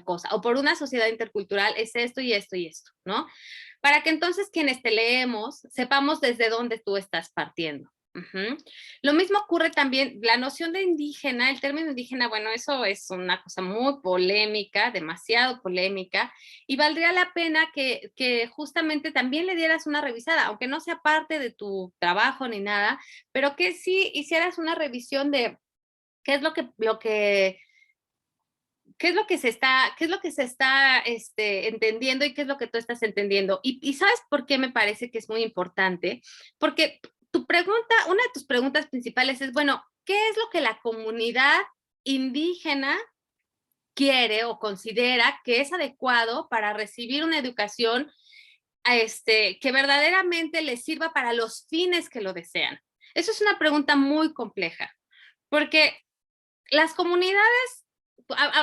E: cosa, o por una sociedad intercultural es esto y esto y esto, ¿no? Para que entonces quienes te leemos sepamos desde dónde tú estás partiendo. Lo mismo ocurre también, la noción de indígena, el término indígena, bueno, eso es una cosa muy polémica, demasiado polémica, y valdría la pena que justamente también le dieras una revisada, aunque no sea parte de tu trabajo ni nada, pero que sí hicieras una revisión de qué es lo que se está entendiendo y qué es lo que tú estás entendiendo. Y ¿sabes por qué me parece que es muy importante? Porque una de tus preguntas principales es, bueno, ¿qué es lo que la comunidad indígena quiere o considera que es adecuado para recibir una educación que verdaderamente les sirva para los fines que lo desean? Eso es una pregunta muy compleja, porque las comunidades,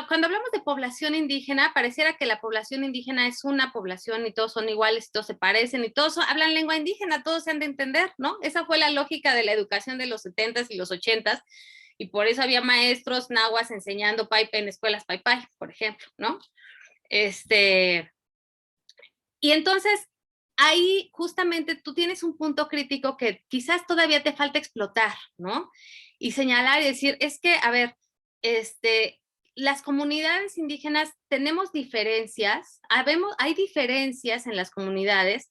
E: cuando hablamos de población indígena, pareciera que la población indígena es una población y todos son iguales, y todos se parecen, y todos hablan lengua indígena, todos se han de entender, ¿no? Esa fue la lógica de la educación de los 70s y los 80s, y por eso había maestros nahuas enseñando paipa en escuelas paipai, por ejemplo, ¿no? Y entonces, ahí justamente tú tienes un punto crítico que quizás todavía te falta explotar, ¿no? Y señalar y decir, es que, a ver, las comunidades indígenas tenemos diferencias, hay diferencias en las comunidades.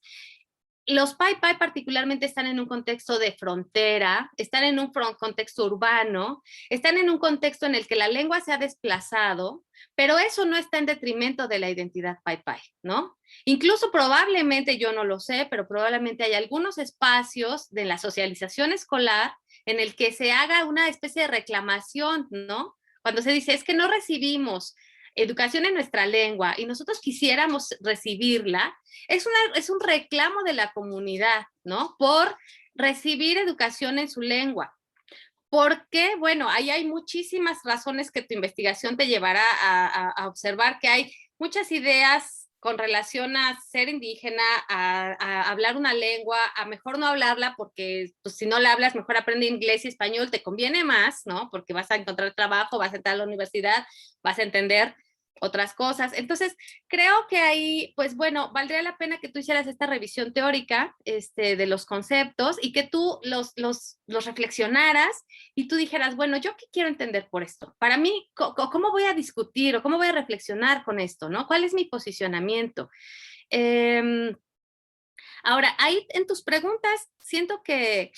E: Los Pai Pai particularmente están en un contexto de frontera, están en un contexto urbano, están en un contexto en el que la lengua se ha desplazado, pero eso no está en detrimento de la identidad Pai Pai, ¿no? Incluso probablemente, yo no lo sé, pero probablemente hay algunos espacios de la socialización escolar en el que se haga una especie de reclamación, ¿no? Cuando se dice, es que no recibimos educación en nuestra lengua y nosotros quisiéramos recibirla, es un reclamo de la comunidad, ¿no? Por recibir educación en su lengua. Porque, bueno, ahí hay muchísimas razones que tu investigación te llevará a observar que hay muchas ideas con relación a ser indígena, a hablar una lengua, a mejor no hablarla porque pues, si no la hablas, mejor aprende inglés y español, te conviene más, ¿no? Porque vas a encontrar trabajo, vas a entrar a la universidad, vas a entender otras cosas. Entonces, creo que ahí, pues bueno, valdría la pena que tú hicieras esta revisión teórica de los conceptos y que tú los reflexionaras y tú dijeras, bueno, ¿yo qué quiero entender por esto? Para mí, ¿cómo voy a discutir o cómo voy a reflexionar con esto, ¿no? ¿Cuál es mi posicionamiento? Ahora, ahí en tus preguntas siento que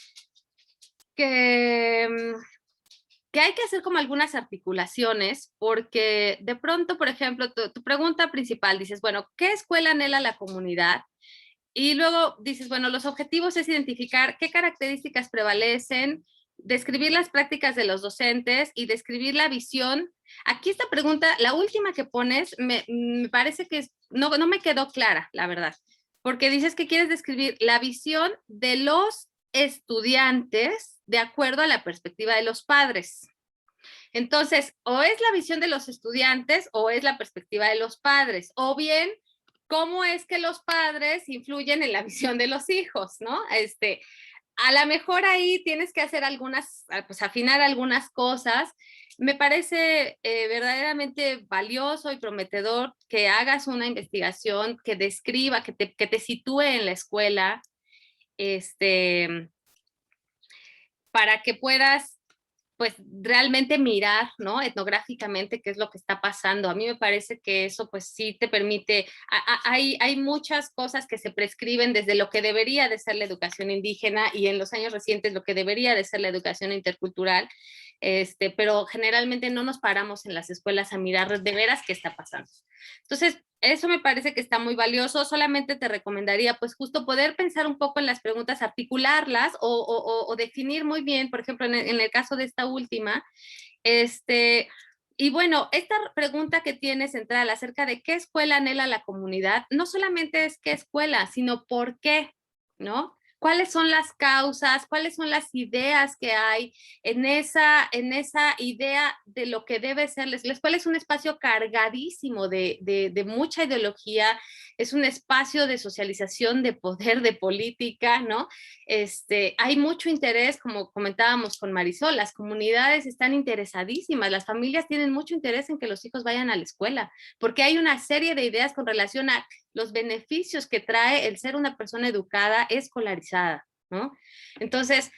E: hay que hacer como algunas articulaciones, porque de pronto, por ejemplo, tu pregunta principal, dices, bueno, ¿qué escuela anhela la comunidad? Y luego dices, bueno, los objetivos es identificar qué características prevalecen, describir las prácticas de los docentes y describir la visión. Aquí esta pregunta, la última que pones, me parece que no me quedó clara, la verdad, porque dices que quieres describir la visión de los estudiantes de acuerdo a la perspectiva de los padres. Entonces, o es la visión de los estudiantes o es la perspectiva de los padres, o bien cómo es que los padres influyen en la visión de los hijos, ¿no? A lo mejor ahí tienes que hacer pues afinar algunas cosas. Me parece verdaderamente valioso y prometedor que hagas una investigación que describa, que te sitúe en la escuela, para que puedas pues realmente mirar, ¿no? Etnográficamente qué es lo que está pasando. A mí me parece que eso pues sí te permite, hay muchas cosas que se prescriben desde lo que debería de ser la educación indígena y en los años recientes lo que debería de ser la educación intercultural, pero generalmente no nos paramos en las escuelas a mirar de veras qué está pasando. Entonces, eso me parece que está muy valioso. Solamente te recomendaría pues justo poder pensar un poco en las preguntas, articularlas o definir muy bien, por ejemplo, en el caso de esta última, y bueno, esta pregunta que tienes central acerca de qué escuela anhela la comunidad, no solamente es qué escuela, sino por qué, ¿no? ¿Cuáles son las causas? ¿Cuáles son las ideas que hay en esa idea de lo que debe ser? La escuela es un espacio cargadísimo de mucha ideología, es un espacio de socialización, de poder, de política, ¿no? Hay mucho interés, como comentábamos con Marisol, las comunidades están interesadísimas, las familias tienen mucho interés en que los hijos vayan a la escuela, porque hay una serie de ideas con relación a los beneficios que trae el ser una persona educada, escolarizada, ¿no? Entonces,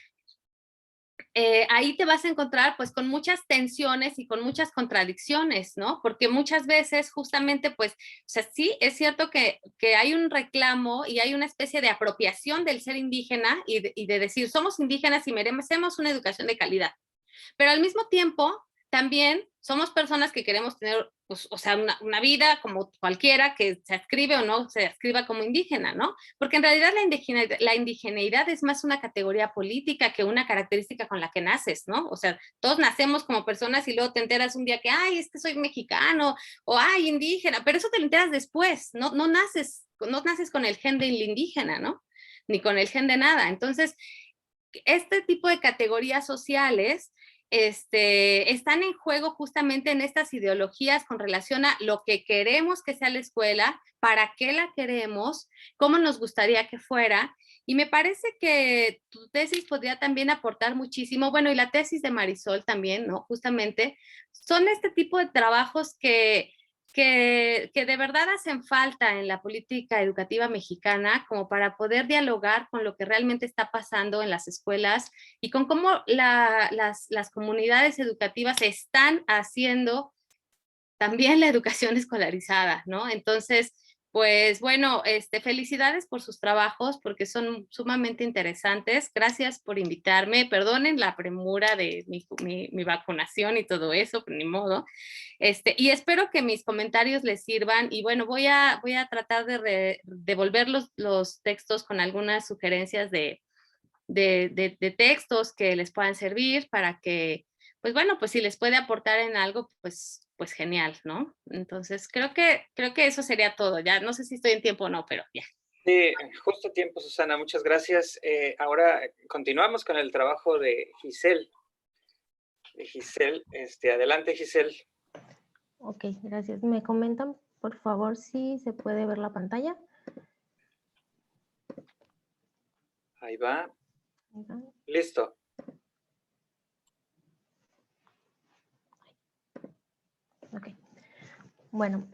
E: ahí te vas a encontrar pues con muchas tensiones y con muchas contradicciones, ¿no? Porque muchas veces justamente pues, o sea, sí, es cierto que hay un reclamo y hay una especie de apropiación del ser indígena y de decir, somos indígenas y merecemos una educación de calidad. Pero al mismo tiempo, también somos personas que queremos tener, pues, o sea, una vida como cualquiera que se adscribe o no se adscriba como indígena, ¿no? Porque en realidad la indigeneidad es más una categoría política que una característica con la que naces, ¿no? O sea, todos nacemos como personas y luego te enteras un día que, ay, es que soy mexicano, o ay, indígena, pero eso te lo enteras después, no naces con el gen del indígena, ¿no? Ni con el gen de nada. Entonces, este tipo de categorías sociales están en juego justamente en estas ideologías con relación a lo que queremos que sea la escuela, para qué la queremos, cómo nos gustaría que fuera. Y me parece que tu tesis podría también aportar muchísimo, bueno, y la tesis de Marisol también, ¿no? Justamente, son este tipo de trabajos que de verdad hacen falta en la política educativa mexicana como para poder dialogar con lo que realmente está pasando en las escuelas y con cómo las comunidades educativas están haciendo también la educación escolarizada, ¿no? Entonces, pues bueno, felicidades por sus trabajos porque son sumamente interesantes. Gracias por invitarme. Perdonen la premura de mi vacunación y todo eso, pero ni modo. Y espero que mis comentarios les sirvan y bueno, voy a tratar de devolver los textos con algunas sugerencias de textos que les puedan servir para que, pues bueno, pues si les puede aportar en algo, pues genial, ¿no? Entonces, creo que eso sería todo. Ya no sé si estoy en tiempo o no, pero ya.
A: Sí, justo a tiempo, Susana, muchas gracias. Ahora continuamos con el trabajo de Giselle. Adelante, Giselle.
F: Ok, gracias. ¿Me comentan, por favor, si se puede ver la pantalla?
A: Ahí va. Listo.
F: Ok. Bueno,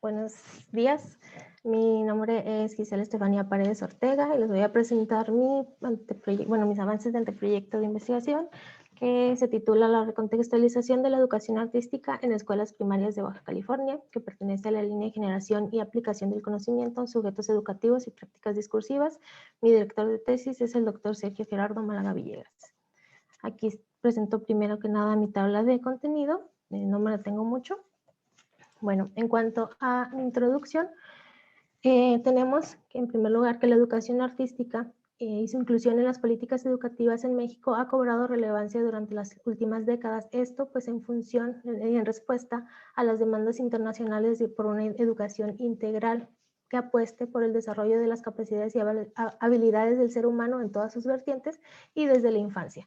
F: buenos días. Mi nombre es Giselle Estefanía Paredes Ortega y les voy a presentar mis avances de anteproyecto de investigación que se titula La recontextualización de la educación artística en escuelas primarias de Baja California, que pertenece a la línea de generación y aplicación del conocimiento, sujetos educativos y prácticas discursivas. Mi director de tesis es el doctor Sergio Gerardo Málaga Villegas. Aquí presento primero que nada mi tabla de contenido, no me la tengo mucho. Bueno, en cuanto a introducción, tenemos que en primer lugar que la educación artística y su inclusión en las políticas educativas en México ha cobrado relevancia durante las últimas décadas. Esto pues en función y en respuesta a las demandas internacionales por una educación integral que apueste por el desarrollo de las capacidades y habilidades del ser humano en todas sus vertientes y desde la infancia.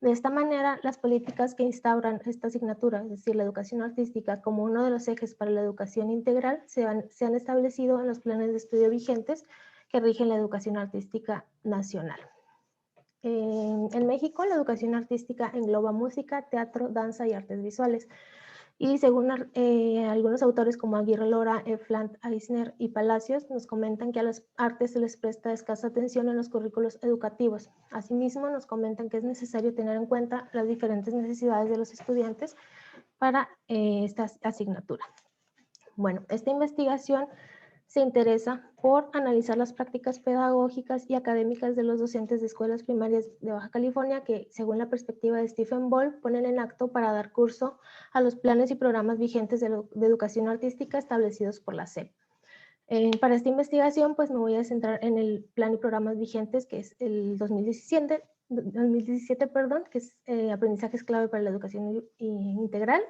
F: De esta manera, las políticas que instauran esta asignatura, es decir, la educación artística, como uno de los ejes para la educación integral, se han establecido en los planes de estudio vigentes que rigen la educación artística nacional. En México, la educación artística engloba música, teatro, danza y artes visuales. Y según algunos autores como Aguirre Lora, Eflant, Eisner y Palacios, nos comentan que a las artes se les presta escasa atención en los currículos educativos. Asimismo, nos comentan que es necesario tener en cuenta las diferentes necesidades de los estudiantes para esta asignatura. Bueno, esta investigación se interesa por analizar las prácticas pedagógicas y académicas de los docentes de escuelas primarias de Baja California que, según la perspectiva de Stephen Ball, ponen en acto para dar curso a los planes y programas vigentes de educación artística establecidos por la SEP. Para esta investigación, pues me voy a centrar en el plan y programas vigentes, que es el 2017, que es aprendizajes clave para la educación integral.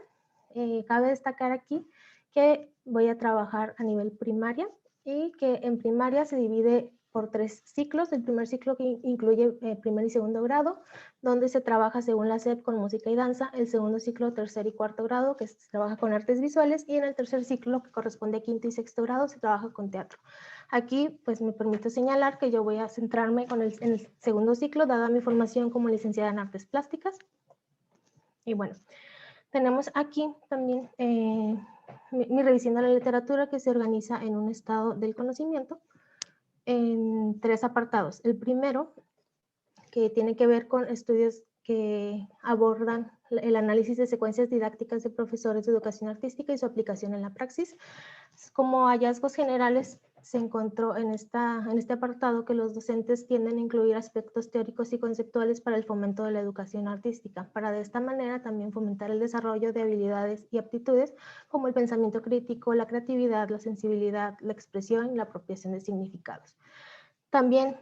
F: Cabe destacar aquí que voy a trabajar a nivel primaria y que en primaria se divide por 3 ciclos. El primer ciclo que incluye primer y segundo grado, donde se trabaja según la SEP con música y danza. El segundo ciclo, tercer y cuarto grado, que se trabaja con artes visuales. Y en el tercer ciclo, que corresponde a quinto y sexto grado, se trabaja con teatro. Aquí, pues me permito señalar que yo voy a centrarme en el segundo ciclo, dada mi formación como licenciada en artes plásticas. Y bueno, tenemos aquí también mi revisión de la literatura, que se organiza en un estado del conocimiento en 3 apartados. El primero, que tiene que ver con estudios que abordan el análisis de secuencias didácticas de profesores de educación artística y su aplicación en la praxis. Como hallazgos generales, se encontró en este apartado que los docentes tienden a incluir aspectos teóricos y conceptuales para el fomento de la educación artística, para de esta manera también fomentar el desarrollo de habilidades y aptitudes como el pensamiento crítico, la creatividad, la sensibilidad, la expresión y la apropiación de significados. También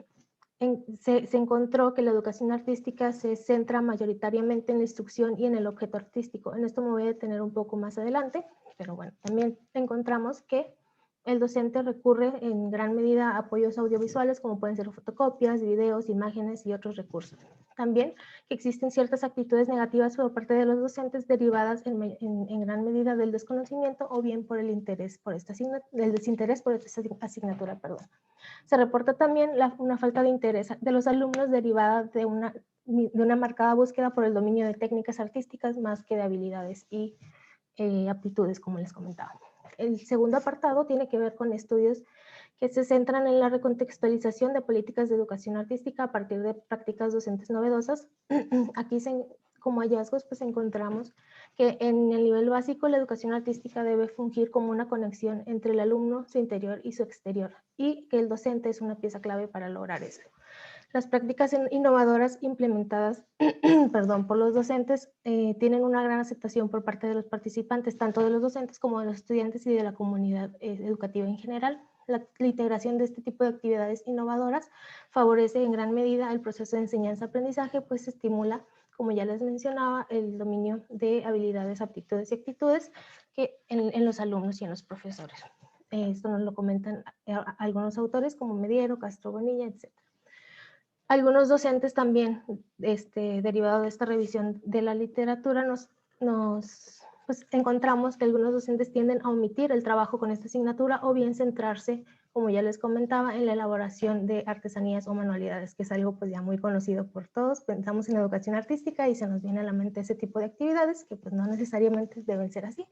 F: se encontró que la educación artística se centra mayoritariamente en la instrucción y en el objeto artístico. En esto me voy a detener un poco más adelante, pero bueno, también encontramos que el docente recurre en gran medida a apoyos audiovisuales como pueden ser fotocopias, videos, imágenes y otros recursos. También que existen ciertas actitudes negativas por parte de los docentes derivadas en gran medida del desconocimiento o bien por el interés por esta del desinterés por esta asignatura. Se reporta también una falta de interés de los alumnos derivada de una marcada búsqueda por el dominio de técnicas artísticas más que de habilidades y aptitudes, como les comentaba. El segundo apartado tiene que ver con estudios que se centran en la recontextualización de políticas de educación artística a partir de prácticas docentes novedosas. Aquí como hallazgos pues encontramos que en el nivel básico la educación artística debe fungir como una conexión entre el alumno, su interior y su exterior, y que el docente es una pieza clave para lograr eso. Las prácticas innovadoras implementadas por los docentes tienen una gran aceptación por parte de los participantes, tanto de los docentes como de los estudiantes y de la comunidad educativa en general. La integración de este tipo de actividades innovadoras favorece en gran medida el proceso de enseñanza-aprendizaje, pues estimula, como ya les mencionaba, el dominio de habilidades, aptitudes y actitudes en los alumnos y en los profesores. Esto nos lo comentan algunos autores como Mediero, Castro Bonilla, etc. Algunos docentes también, derivado de esta revisión de la literatura, pues, encontramos que algunos docentes tienden a omitir el trabajo con esta asignatura o bien centrarse, como ya les comentaba, en la elaboración de artesanías o manualidades, que es algo pues ya muy conocido por todos. Pensamos en la educación artística y se nos viene a la mente ese tipo de actividades que pues no necesariamente deben ser así.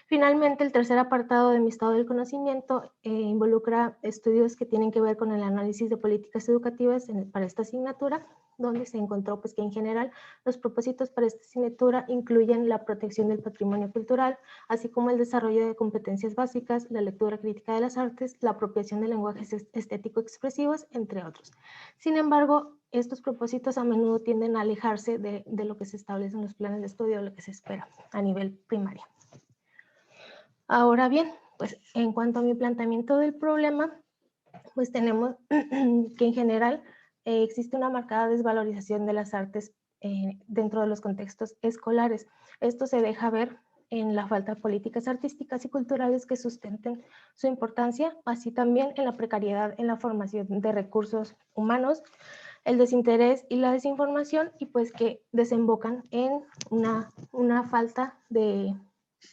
F: Finalmente, el tercer apartado de mi estado del conocimiento involucra estudios que tienen que ver con el análisis de políticas educativas para esta asignatura, donde se encontró pues, que en general los propósitos para esta asignatura incluyen la protección del patrimonio cultural, así como el desarrollo de competencias básicas, la lectura crítica de las artes, la apropiación de lenguajes estético-expresivos, entre otros. Sin embargo, estos propósitos a menudo tienden a alejarse de lo que se establece en los planes de estudio o lo que se espera a nivel primario. Ahora bien, pues en cuanto a mi planteamiento del problema, pues tenemos que en general existe una marcada desvalorización de las artes dentro de los contextos escolares. Esto se deja ver en la falta de políticas artísticas y culturales que sustenten su importancia, así también en la precariedad en la formación de recursos humanos, el desinterés y la desinformación, y pues que desembocan en una falta de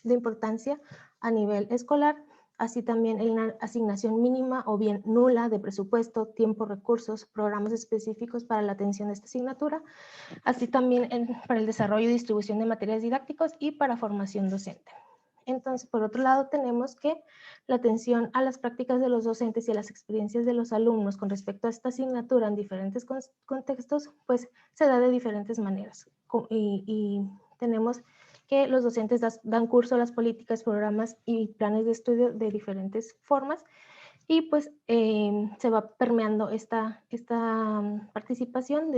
F: importancia a nivel escolar, así también en una asignación mínima o bien nula de presupuesto, tiempo, recursos, programas específicos para la atención de esta asignatura, así también para el desarrollo y distribución de materiales didácticos y para formación docente. Entonces, por otro lado, tenemos que la atención a las prácticas de los docentes y a las experiencias de los alumnos con respecto a esta asignatura en diferentes contextos, pues se da de diferentes maneras. Y tenemos que los docentes dan curso a las políticas, programas y planes de estudio de diferentes formas, y pues se va permeando esta participación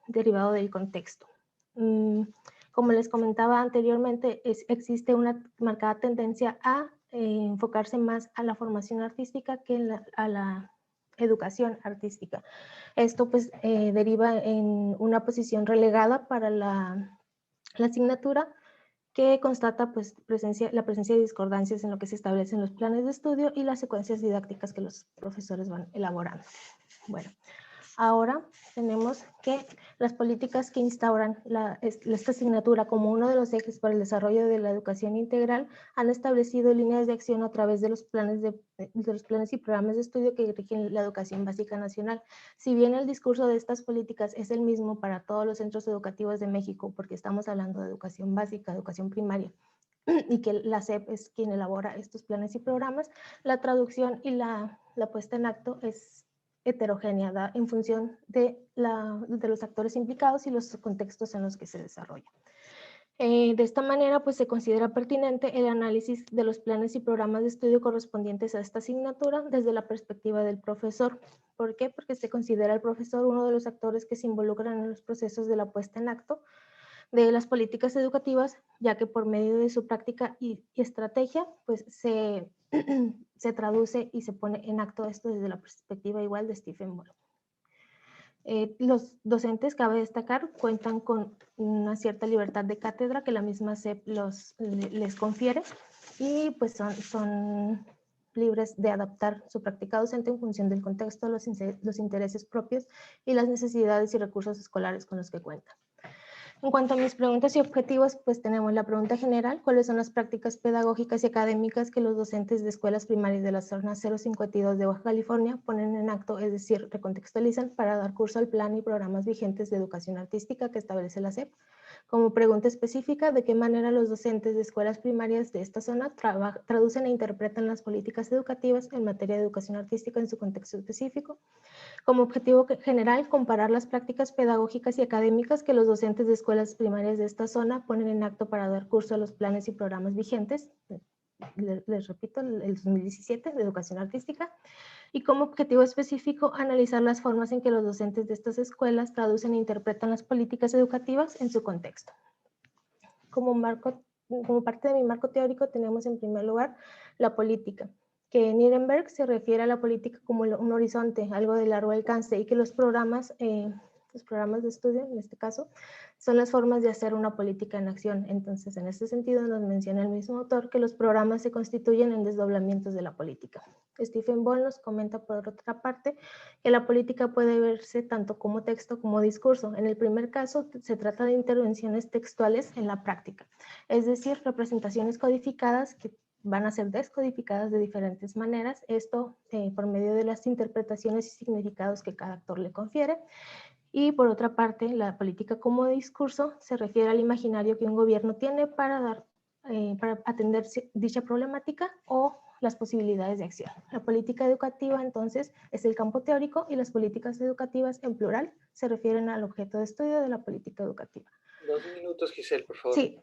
F: derivado del contexto. Como les comentaba anteriormente, existe una marcada tendencia a enfocarse más a la formación artística que a la educación artística. Esto pues deriva en una posición relegada para la asignatura, que constata pues, la presencia de discordancias en lo que se establecen los planes de estudio y las secuencias didácticas que los profesores van elaborando. Bueno, ahora tenemos que las políticas que instauran esta asignatura como uno de los ejes para el desarrollo de la educación integral han establecido líneas de acción a través de los planes y programas de estudio que rigen la educación básica nacional. Si bien el discurso de estas políticas es el mismo para todos los centros educativos de México, porque estamos hablando de educación básica, educación primaria, y que la SEP es quien elabora estos planes y programas, la traducción y la puesta en acto es heterogénea en función de los actores implicados y los contextos en los que se desarrolla. De esta manera, pues se considera pertinente el análisis de los planes y programas de estudio correspondientes a esta asignatura desde la perspectiva del profesor. ¿Por qué? Porque se considera el profesor uno de los actores que se involucran en los procesos de la puesta en acto de las políticas educativas, ya que por medio de su práctica y estrategia, pues se traduce y se pone en acto esto desde la perspectiva igual de Stephen Boll. Los docentes, cabe destacar, cuentan con una cierta libertad de cátedra que la misma SEP les confiere, y pues son libres de adaptar su práctica docente en función del contexto, los intereses propios y las necesidades y recursos escolares con los que cuentan. En cuanto a mis preguntas y objetivos, pues tenemos la pregunta general: ¿cuáles son las prácticas pedagógicas y académicas que los docentes de escuelas primarias de la zona 052 de Baja California ponen en acto, es decir, recontextualizan para dar curso al plan y programas vigentes de educación artística que establece la SEP? Como pregunta específica, ¿de qué manera los docentes de escuelas primarias de esta zona traducen e interpretan las políticas educativas en materia de educación artística en su contexto específico? Como objetivo general, comparar las prácticas pedagógicas y académicas que los docentes de escuelas primarias de esta zona ponen en acto para dar curso a los planes y programas vigentes, les repito, el 2017 de educación artística, y como objetivo específico, analizar las formas en que los docentes de estas escuelas traducen e interpretan las políticas educativas en su contexto. Como parte de mi marco teórico tenemos en primer lugar la política, que Nirenberg se refiere a la política como un horizonte, algo de largo alcance, y que los programas de estudio, en este caso, son las formas de hacer una política en acción. Entonces, en este sentido, nos menciona el mismo autor que los programas se constituyen en desdoblamientos de la política. Stephen Boll nos comenta, por otra parte, que la política puede verse tanto como texto como discurso. En el primer caso, se trata de intervenciones textuales en la práctica, es decir, representaciones codificadas que van a ser descodificadas de diferentes maneras, esto por medio de las interpretaciones y significados que cada actor le confiere. Y por otra parte, la política como discurso se refiere al imaginario que un gobierno tiene para atender dicha problemática o las posibilidades de acción. La política educativa, entonces, es el campo teórico, y las políticas educativas, en plural, se refieren al objeto de estudio de la política educativa.
A: 2 minutos, Giselle, por favor.
F: Sí.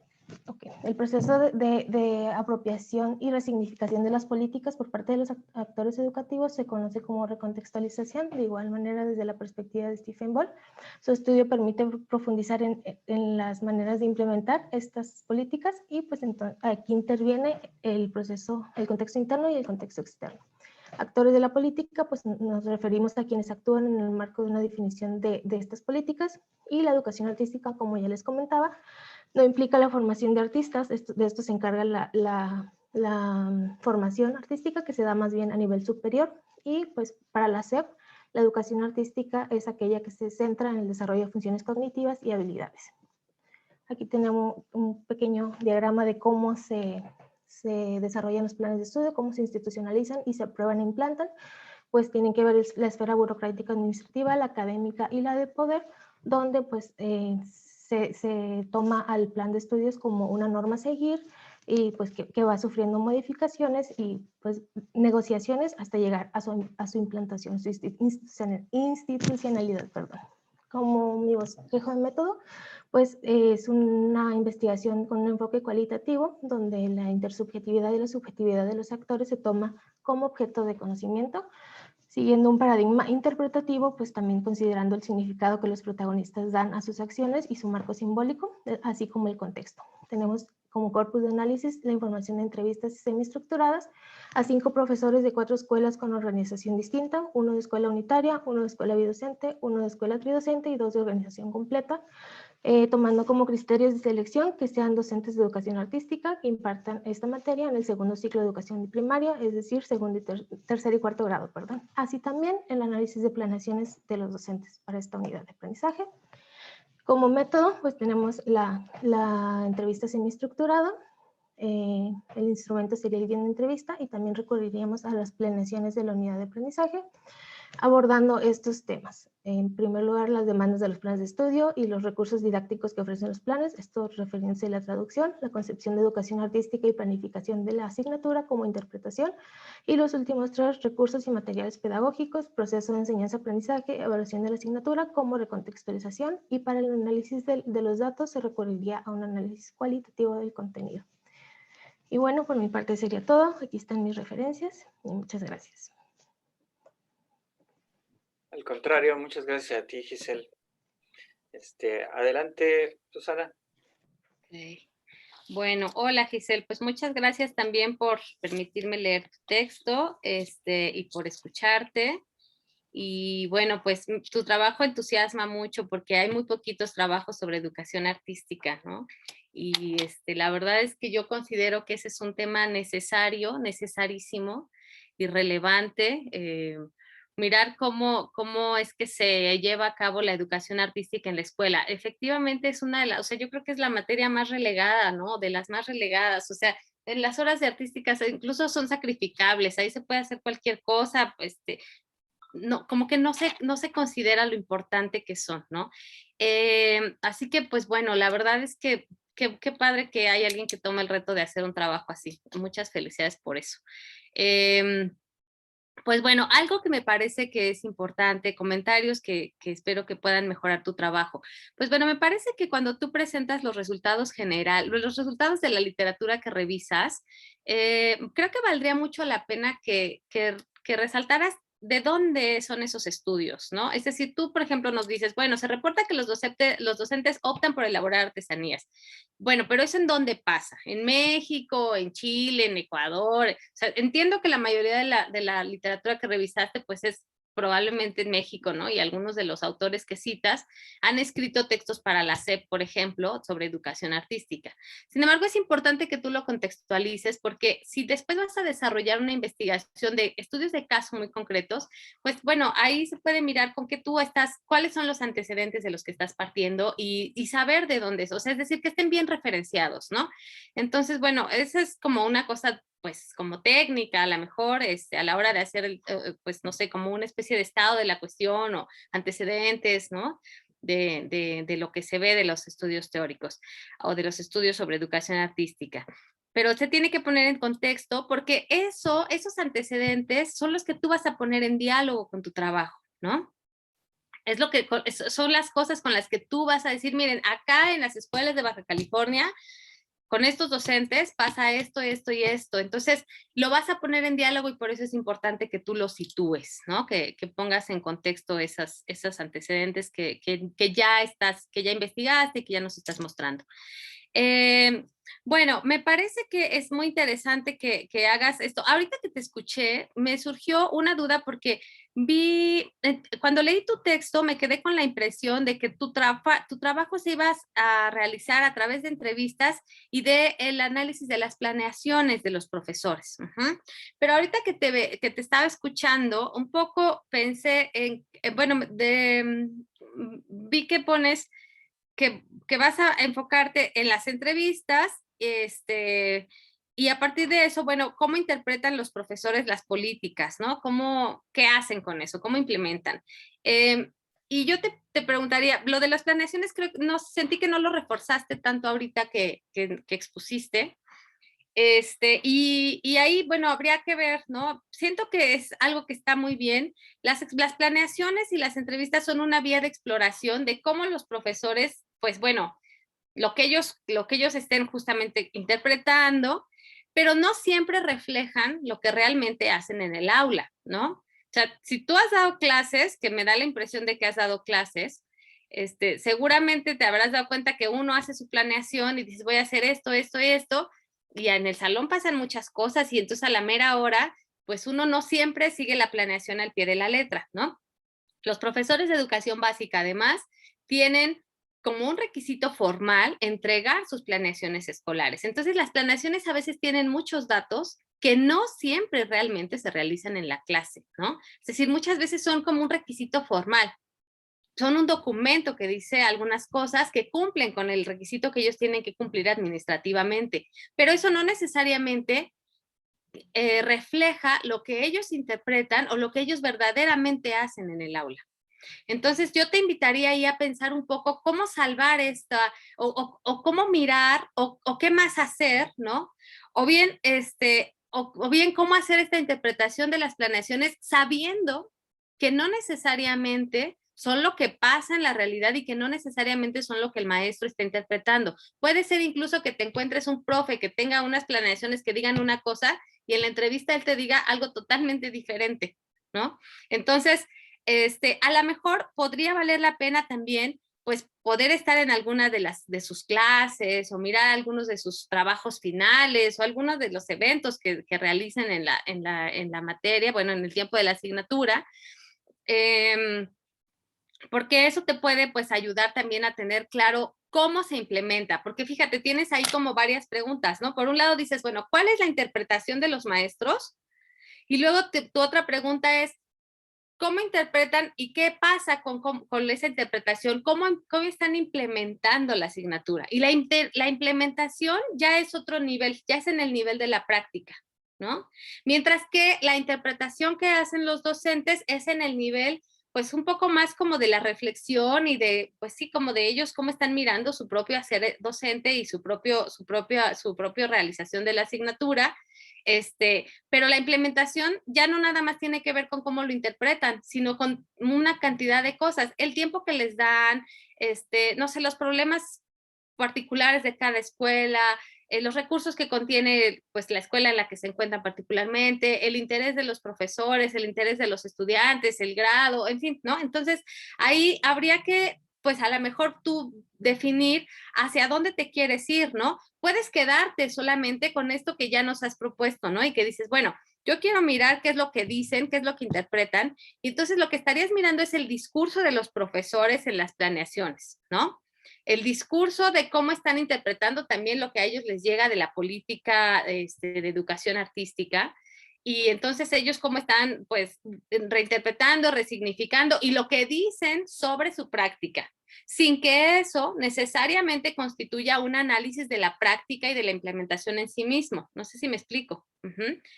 F: Okay. El proceso de apropiación y resignificación de las políticas por parte de los actores educativos se conoce como recontextualización, de igual manera desde la perspectiva de Stephen Boll. Su estudio permite profundizar en las maneras de implementar estas políticas, y pues entonces, aquí interviene el contexto interno y el contexto externo. Actores de la política, pues nos referimos a quienes actúan en el marco de una definición de estas políticas, y la educación artística, como ya les comentaba, no implica la formación de artistas. De esto se encarga la formación artística, que se da más bien a nivel superior, y pues para la SEP, la educación artística es aquella que se centra en el desarrollo de funciones cognitivas y habilidades. Aquí tenemos un pequeño diagrama de cómo se desarrollan los planes de estudio, cómo se institucionalizan y se aprueban e implantan. Pues tienen que ver la esfera burocrática administrativa, la académica y la de poder, donde pues se toma al plan de estudios como una norma a seguir, y pues que va sufriendo modificaciones y pues negociaciones hasta llegar a su implantación, su institucionalidad, perdón. Como mi bosquejo de método, pues es una investigación con un enfoque cualitativo, donde la intersubjetividad y la subjetividad de los actores se toma como objeto de conocimiento, siguiendo un paradigma interpretativo, pues también considerando el significado que los protagonistas dan a sus acciones y su marco simbólico, así como el contexto. Tenemos como corpus de análisis la información de entrevistas semiestructuradas a 5 profesores de 4 escuelas con organización distinta, 1 de escuela unitaria, 1 de escuela bidocente, 1 de escuela tridocente y 2 de organización completa, tomando como criterios de selección que sean docentes de educación artística que impartan esta materia en el segundo ciclo de educación primaria, es decir, segundo y tercer y cuarto grado, perdón. Así también el análisis de planeaciones de los docentes para esta unidad de aprendizaje. Como método, pues tenemos la entrevista semiestructurada, el instrumento sería el guión de entrevista y también recurriríamos a las planeaciones de la unidad de aprendizaje, abordando estos temas. En primer lugar, las demandas de los planes de estudio y los recursos didácticos que ofrecen los planes, esto refiriéndose a la traducción, la concepción de educación artística y planificación de la asignatura como interpretación, y los últimos 3, recursos y materiales pedagógicos, proceso de enseñanza-aprendizaje, evaluación de la asignatura como recontextualización, y para el análisis de los datos se recurriría a un análisis cualitativo del contenido. Y bueno, por mi parte sería todo. Aquí están mis referencias y muchas gracias.
A: Al contrario, muchas gracias a ti, Giselle. Adelante, Susana.
E: Okay. Bueno, hola Giselle, pues muchas gracias también por permitirme leer tu texto y por escucharte. Y bueno, pues tu trabajo entusiasma mucho porque hay muy poquitos trabajos sobre educación artística, ¿no? Y la verdad es que yo considero que ese es un tema necesario, necesarísimo y relevante. Mirar cómo es que se lleva a cabo la educación artística en la escuela. Efectivamente es una de las, o sea, yo creo que es la materia más relegada, ¿no? De las más relegadas, o sea, en las horas de artísticas incluso son sacrificables, ahí se puede hacer cualquier cosa, no, como que no se considera lo importante que son, ¿no? Así que, pues bueno, la verdad es que qué padre que hay alguien que tome el reto de hacer un trabajo así. Muchas felicidades por eso. Pues bueno, algo que me parece que es importante, comentarios que espero que puedan mejorar tu trabajo. Pues bueno, me parece que cuando tú presentas los resultados generales, los resultados de la literatura que revisas, creo que valdría mucho la pena que resaltaras de dónde son esos estudios, ¿no? Es decir, tú, por ejemplo, nos dices, bueno, se reporta que los docentes optan por elaborar artesanías. Bueno, pero ¿eso en dónde pasa? ¿En México, en Chile, en Ecuador? O sea, entiendo que la mayoría de la literatura que revisaste, pues es probablemente en México, ¿no? Y algunos de los autores que citas han escrito textos para la SEP, por ejemplo, sobre educación artística. Sin embargo, es importante que tú lo contextualices porque si después vas a desarrollar una investigación de estudios de caso muy concretos, pues bueno, ahí se puede mirar con qué tú estás, cuáles son los antecedentes de los que estás partiendo y saber de dónde es, o sea, es decir, que estén bien referenciados, ¿no? Entonces, bueno, esa es como una cosa pues como técnica, a lo mejor a la hora de hacer, pues no sé, como una especie de estado de la cuestión o antecedentes, ¿no? De lo que se ve de los estudios teóricos o de los estudios sobre educación artística. Pero se tiene que poner en contexto porque esos antecedentes son los que tú vas a poner en diálogo con tu trabajo, ¿no? Es lo que son las cosas con las que tú vas a decir, miren, acá en las escuelas de Baja California, con estos docentes pasa esto, esto y esto. Entonces, lo vas a poner en diálogo y por eso es importante que tú lo sitúes, ¿no? Que pongas en contexto esos antecedentes que ya investigaste y que ya nos estás mostrando. Bueno, me parece que es muy interesante que hagas esto. Ahorita que te escuché, me surgió una duda porque cuando leí tu texto, me quedé con la impresión de que tu trabajo se ibas a realizar a través de entrevistas y el análisis de las planeaciones de los profesores. Pero ahorita que te estaba escuchando, un poco pensé bueno, vi que pones que vas a enfocarte en las entrevistas, y a partir de eso, bueno, ¿cómo interpretan los profesores las políticas, no? ¿Qué hacen con eso? ¿Cómo implementan? Y yo te preguntaría, lo de las planeaciones, creo que sentí que no lo reforzaste tanto ahorita que expusiste. Y ahí, bueno, habría que ver, ¿no? Siento que es algo que está muy bien. Las planeaciones y las entrevistas son una vía de exploración de cómo los profesores pues bueno, lo que ellos estén justamente interpretando, pero no siempre reflejan lo que realmente hacen en el aula, ¿no? O sea, si tú has dado clases, que me da la impresión de que has dado clases, seguramente te habrás dado cuenta que uno hace su planeación y dices, voy a hacer esto, esto y esto, y en el salón pasan muchas cosas y entonces a la mera hora, pues uno no siempre sigue la planeación al pie de la letra, ¿no? Los profesores de educación básica, además, tienen como un requisito formal entregar sus planeaciones escolares. Entonces, las planeaciones a veces tienen muchos datos que no siempre realmente se realizan en la clase, ¿no? Es decir, muchas veces son como un requisito formal. Son un documento que dice algunas cosas que cumplen con el requisito que ellos tienen que cumplir administrativamente, pero eso no necesariamente refleja lo que ellos interpretan o lo que ellos verdaderamente hacen en el aula. Entonces yo te invitaría ahí a pensar un poco cómo salvar esta, o cómo mirar, o qué más hacer, ¿no? O bien, o bien cómo hacer esta interpretación de las planeaciones sabiendo que no necesariamente son lo que pasa en la realidad y que no necesariamente son lo que el maestro está interpretando. Puede ser incluso que te encuentres un profe que tenga unas planeaciones que digan una cosa y en la entrevista él te diga algo totalmente diferente, ¿no? Entonces, a lo mejor podría valer la pena también, pues, poder estar en alguna de sus clases o mirar algunos de sus trabajos finales o algunos de los eventos que realicen en la materia, bueno, en el tiempo de la asignatura, porque eso te puede, pues, ayudar también a tener claro cómo se implementa, porque fíjate, tienes ahí como varias preguntas, ¿no? Por un lado dices, bueno, ¿cuál es la interpretación de los maestros? Y luego tu otra pregunta es, ¿cómo interpretan y qué pasa con esa interpretación? ¿Cómo están implementando la asignatura? Y la implementación ya es otro nivel, ya es en el nivel de la práctica, ¿no? Mientras que la interpretación que hacen los docentes es en el nivel, pues un poco más como de la reflexión y de, pues sí, como de ellos, cómo están mirando su propio hacer docente y su propia realización de la asignatura. Pero la implementación ya no nada más tiene que ver con cómo lo interpretan, sino con una cantidad de cosas, el tiempo que les dan, no sé, los problemas particulares de cada escuela, los recursos que contiene, pues, la escuela en la que se encuentran particularmente, el interés de los profesores, el interés de los estudiantes, el grado, en fin, ¿no? Entonces, ahí habría que, pues, a lo mejor tú definir hacia dónde te quieres ir, ¿no? Puedes quedarte solamente con esto que ya nos has propuesto, ¿no? Y que dices, bueno, yo quiero mirar qué es lo que dicen, qué es lo que interpretan, y entonces lo que estarías mirando es el discurso de los profesores en las planeaciones, ¿no? El discurso de cómo están interpretando también lo que a ellos les llega de la política de educación artística, y entonces ellos cómo están, pues, reinterpretando, resignificando, y lo que dicen sobre su práctica, sin que eso necesariamente constituya un análisis de la práctica y de la implementación en sí mismo. No sé si me explico.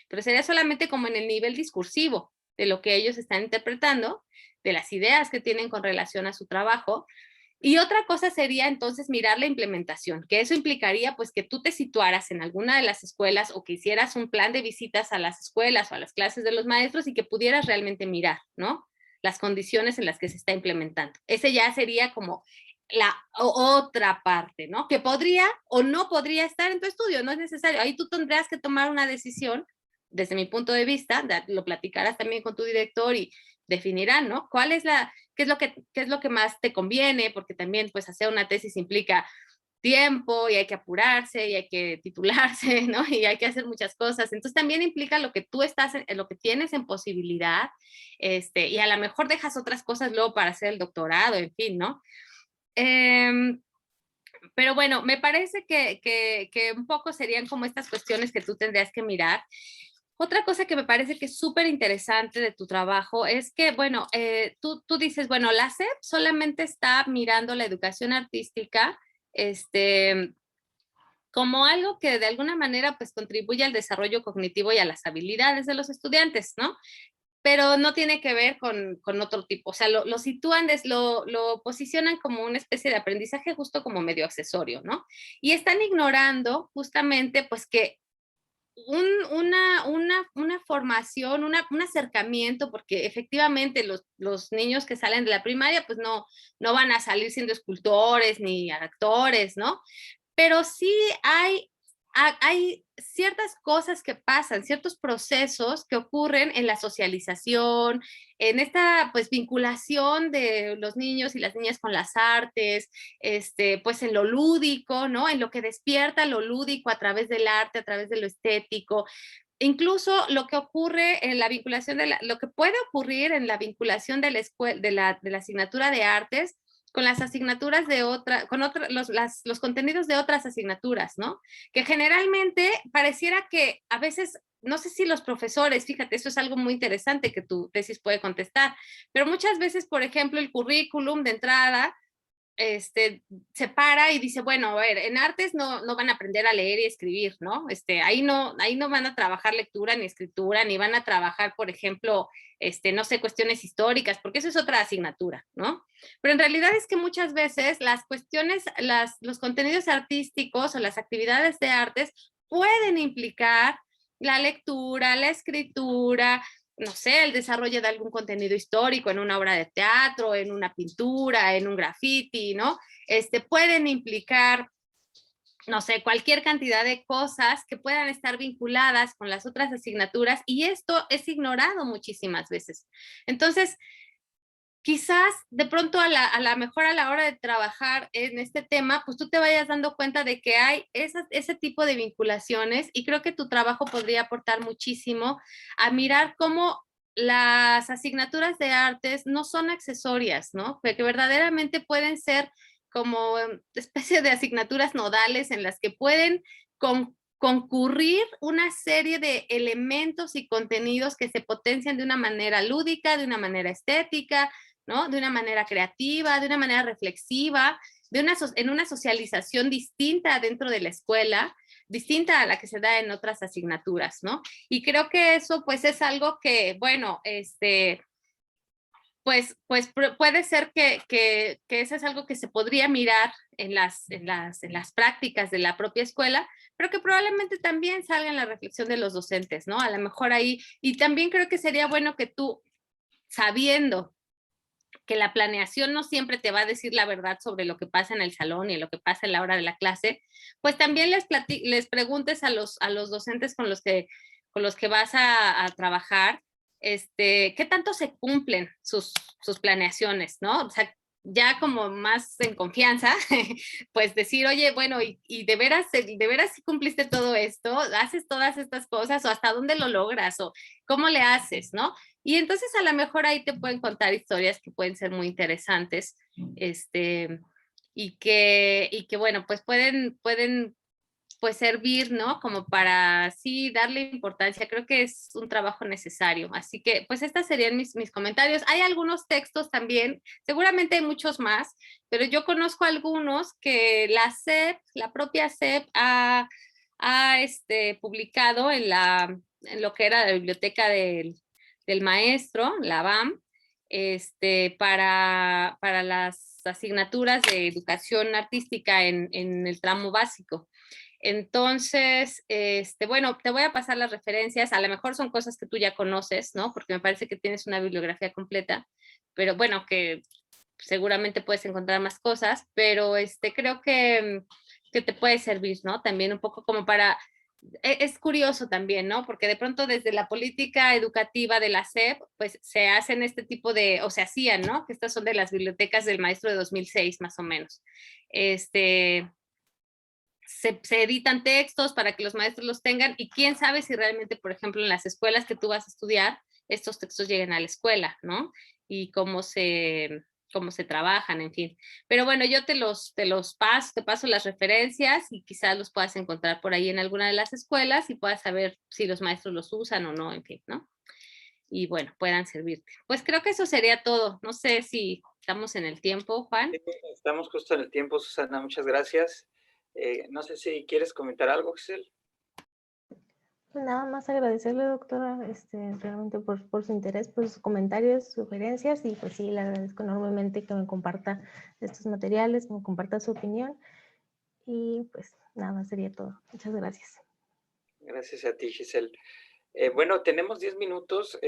E: Pero sería solamente como en el nivel discursivo de lo que ellos están interpretando, de las ideas que tienen con relación a su trabajo. Y otra cosa sería entonces mirar la implementación, que eso implicaría pues que tú te situaras en alguna de las escuelas o que hicieras un plan de visitas a las escuelas o a las clases de los maestros y que pudieras realmente mirar, ¿no? Las condiciones en las que se está implementando. Ese ya sería como la otra parte, ¿no? Que podría o no podría estar en tu estudio, no es necesario. Ahí tú tendrás que tomar una decisión, desde mi punto de vista, lo platicarás también con tu director y definirán, ¿no? ¿Qué es lo que más te conviene? Porque también, pues, hacer una tesis implica tiempo y hay que apurarse y hay que titularse, ¿no? Y hay que hacer muchas cosas. Entonces también implica lo que tú lo que tienes en posibilidad, y a lo mejor dejas otras cosas luego para hacer el doctorado, en fin, ¿no? Pero bueno, me parece que un poco serían como estas cuestiones que tú tendrías que mirar. Otra cosa que me parece que es súper interesante de tu trabajo es que, bueno, tú dices, bueno, la SEP solamente está mirando la educación artística, como algo que de alguna manera pues contribuye al desarrollo cognitivo y a las habilidades de los estudiantes, ¿no? Pero no tiene que ver con otro tipo, o sea, lo sitúan, lo posicionan como una especie de aprendizaje justo como medio accesorio, ¿no? Y están ignorando justamente pues que una formación, un acercamiento, porque efectivamente los niños que salen de la primaria, pues no van a salir siendo escultores ni actores, ¿no? Pero sí hay ciertas cosas que pasan, ciertos procesos que ocurren en la socialización, en esta pues vinculación de los niños y las niñas con las artes, pues en lo lúdico, ¿no? En lo que despierta lo lúdico a través del arte, a través de lo estético. Incluso lo que ocurre en la vinculación lo que puede ocurrir en la vinculación de la escuela, de la asignatura de artes con las asignaturas de los contenidos de otras asignaturas, ¿no? Que generalmente pareciera que a veces, no sé si los profesores, fíjate, eso es algo muy interesante que tu tesis puede contestar, pero muchas veces, por ejemplo, el currículum de entrada se para y dice, bueno, a ver, en artes no van a aprender a leer y escribir, ¿no? Ahí no van a trabajar lectura ni escritura, ni van a trabajar, por ejemplo, no sé, cuestiones históricas, porque eso es otra asignatura, ¿no? Pero en realidad es que muchas veces las cuestiones, los contenidos artísticos o las actividades de artes pueden implicar la lectura, la escritura, no sé, el desarrollo de algún contenido histórico en una obra de teatro, en una pintura, en un graffiti, ¿no? Pueden implicar, no sé, cualquier cantidad de cosas que puedan estar vinculadas con las otras asignaturas y esto es ignorado muchísimas veces. Entonces, quizás de pronto a la mejor a la hora de trabajar en este tema, pues tú te vayas dando cuenta de que hay ese tipo de vinculaciones y creo que tu trabajo podría aportar muchísimo a mirar cómo las asignaturas de artes no son accesorias, ¿no? Que verdaderamente pueden ser como especie de asignaturas nodales en las que pueden concurrir una serie de elementos y contenidos que se potencian de una manera lúdica, de una manera estética, ¿no? De una manera creativa, de una manera reflexiva, en una socialización distinta dentro de la escuela, distinta a la que se da en otras asignaturas, ¿no? Y creo que eso pues es algo que, bueno, pues puede ser que eso es algo que se podría mirar en las prácticas de la propia escuela, pero que probablemente también salga en la reflexión de los docentes, ¿no? A lo mejor ahí, y también creo que sería bueno que tú, sabiendo que la planeación no siempre te va a decir la verdad sobre lo que pasa en el salón y lo que pasa en la hora de la clase, pues también les preguntes a los docentes con los que vas a trabajar, qué tanto se cumplen sus planeaciones, ¿no? O sea, ya como más en confianza, pues decir, oye, bueno, y de veras si cumpliste todo esto, haces todas estas cosas, o hasta dónde lo logras, o cómo le haces, ¿no? Y entonces a lo mejor ahí te pueden contar historias que pueden ser muy interesantes, y que bueno, pues pueden pues servir, ¿no? Como para sí darle importancia. Creo que es un trabajo necesario. Así que pues estos serían mis comentarios. Hay algunos textos también, seguramente hay muchos más, pero yo conozco algunos que la propia SEP ha publicado en lo que era la biblioteca del maestro, la BAM, para las asignaturas de educación artística en el tramo básico. Entonces, bueno, te voy a pasar las referencias, a lo mejor son cosas que tú ya conoces, ¿no? Porque me parece que tienes una bibliografía completa, pero bueno, que seguramente puedes encontrar más cosas, pero creo que te puede servir, ¿no? También un poco como para, es curioso también, ¿no? Porque de pronto desde la política educativa de la SEP, pues se hacen este tipo de, o se hacían, ¿no? Que estas son de las bibliotecas del maestro de 2006, más o menos. Se editan textos para que los maestros los tengan y quién sabe si realmente, por ejemplo, en las escuelas que tú vas a estudiar, estos textos lleguen a la escuela, ¿no? Y cómo se trabajan, en fin. Pero bueno, yo te paso las referencias y quizás los puedas encontrar por ahí en alguna de las escuelas y puedas saber si los maestros los usan o no, en fin, ¿no? Y bueno, puedan servirte. Pues creo que eso sería todo. No sé si estamos en el tiempo, Juan.
A: Estamos justo en el tiempo, Susana, muchas gracias. No sé si quieres comentar algo, Giselle.
F: Nada más agradecerle, doctora, realmente por su interés, por sus comentarios, sugerencias, y pues sí, le agradezco enormemente que me comparta estos materiales, que me comparta su opinión, y pues nada más sería todo. Muchas gracias.
A: Gracias a ti, Giselle. Bueno, tenemos 10 minutos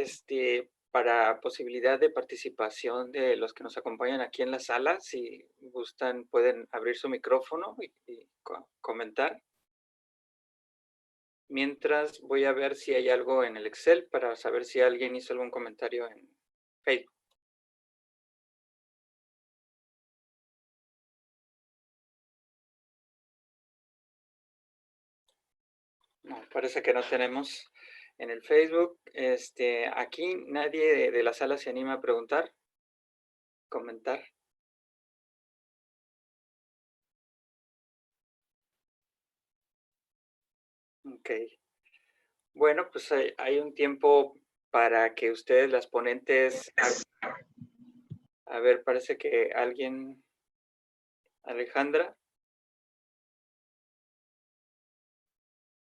A: para posibilidad de participación de los que nos acompañan aquí en la sala. Si gustan, pueden abrir su micrófono y comentar. Mientras voy a ver si hay algo en el Excel para saber si alguien hizo algún comentario en Facebook. No, parece que no tenemos en el Facebook. Aquí nadie de la sala se anima a preguntar, comentar. Ok. Bueno, pues hay un tiempo para que ustedes, las ponentes, a ver, parece que alguien, Alejandra,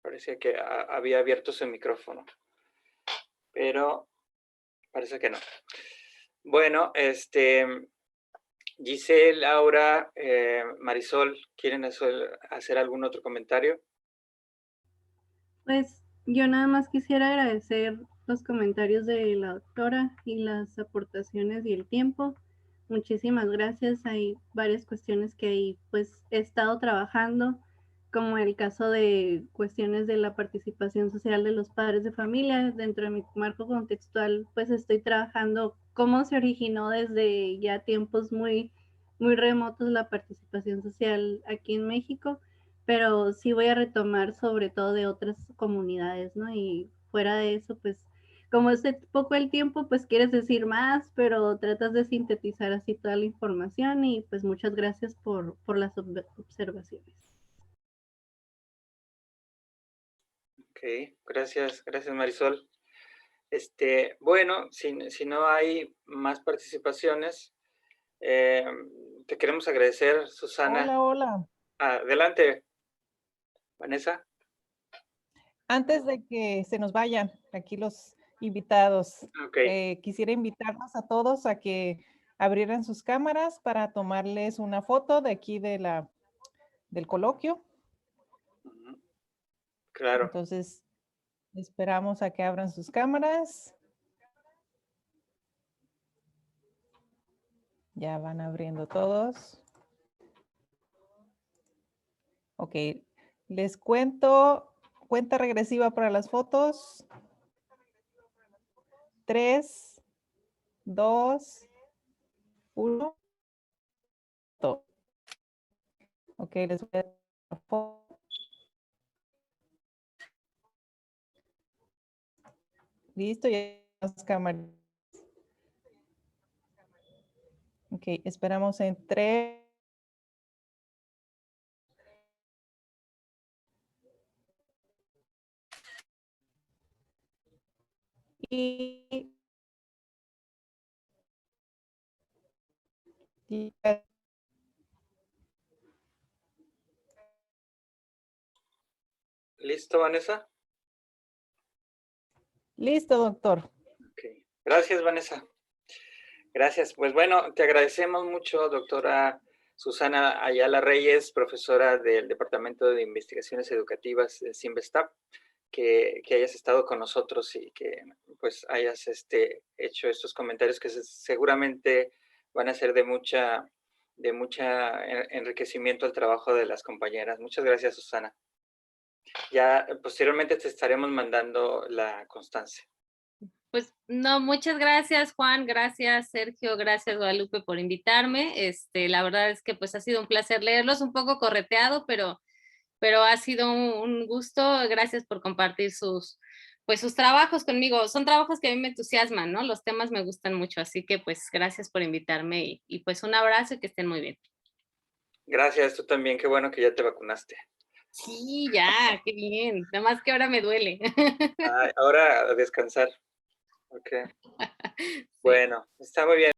A: parecía que había abierto su micrófono, pero parece que no. Bueno, Giselle, Laura, Marisol, ¿quieren hacer algún otro comentario?
B: Pues yo nada más quisiera agradecer los comentarios de la doctora y las aportaciones y el tiempo. Muchísimas gracias. Hay varias cuestiones que ahí pues he estado trabajando, como el caso de cuestiones de la participación social de los padres de familia. Dentro de mi marco contextual pues estoy trabajando cómo se originó desde ya tiempos muy remotos la participación social aquí en México, pero sí voy a retomar sobre todo de otras comunidades, ¿no? Y fuera de eso, pues como es poco el tiempo, pues quieres decir más, pero tratas de sintetizar así toda la información y pues muchas gracias por las observaciones.
A: Ok, gracias Marisol. Bueno, si no hay más participaciones, te queremos agradecer, Susana.
G: Hola, hola.
A: Adelante, Vanessa.
G: Antes de que se nos vayan aquí los invitados,
A: Ok.
G: quisiera invitarlos a todos a que abrieran sus cámaras para tomarles una foto de aquí del coloquio.
A: Claro.
G: Entonces, esperamos a que abran sus cámaras. Ya van abriendo todos. Ok, les cuento, cuenta regresiva para las fotos. 3, 2, 1. Ok, les voy a dar la foto. Listo, ya las cámaras. Ok, esperamos en 3. Y
A: ¿Listo, Vanessa?
G: listo, doctor.
A: Okay. Gracias, Vanessa. Gracias. Pues bueno, te agradecemos mucho, doctora Susana Ayala Reyes, profesora del Departamento de Investigaciones Educativas de CIMBESTAP, que hayas estado con nosotros y que pues hayas hecho estos comentarios que seguramente van a ser de mucha enriquecimiento al trabajo de las compañeras. Muchas gracias, Susana. Ya posteriormente te estaremos mandando la constancia.
E: Pues no, muchas gracias Juan, gracias Sergio, gracias Guadalupe por invitarme. La verdad es que pues ha sido un placer leerlos, un poco correteado, pero ha sido un gusto. Gracias por compartir sus trabajos conmigo. Son trabajos que a mí me entusiasman, ¿no? Los temas me gustan mucho, así que pues gracias por invitarme y pues un abrazo y que estén muy bien.
A: Gracias, tú también, qué bueno que ya te vacunaste.
E: Sí, ya, qué bien. Nada más que ahora me duele.
A: Ahora a descansar. Ok.
E: Sí.
A: Bueno, está muy bien.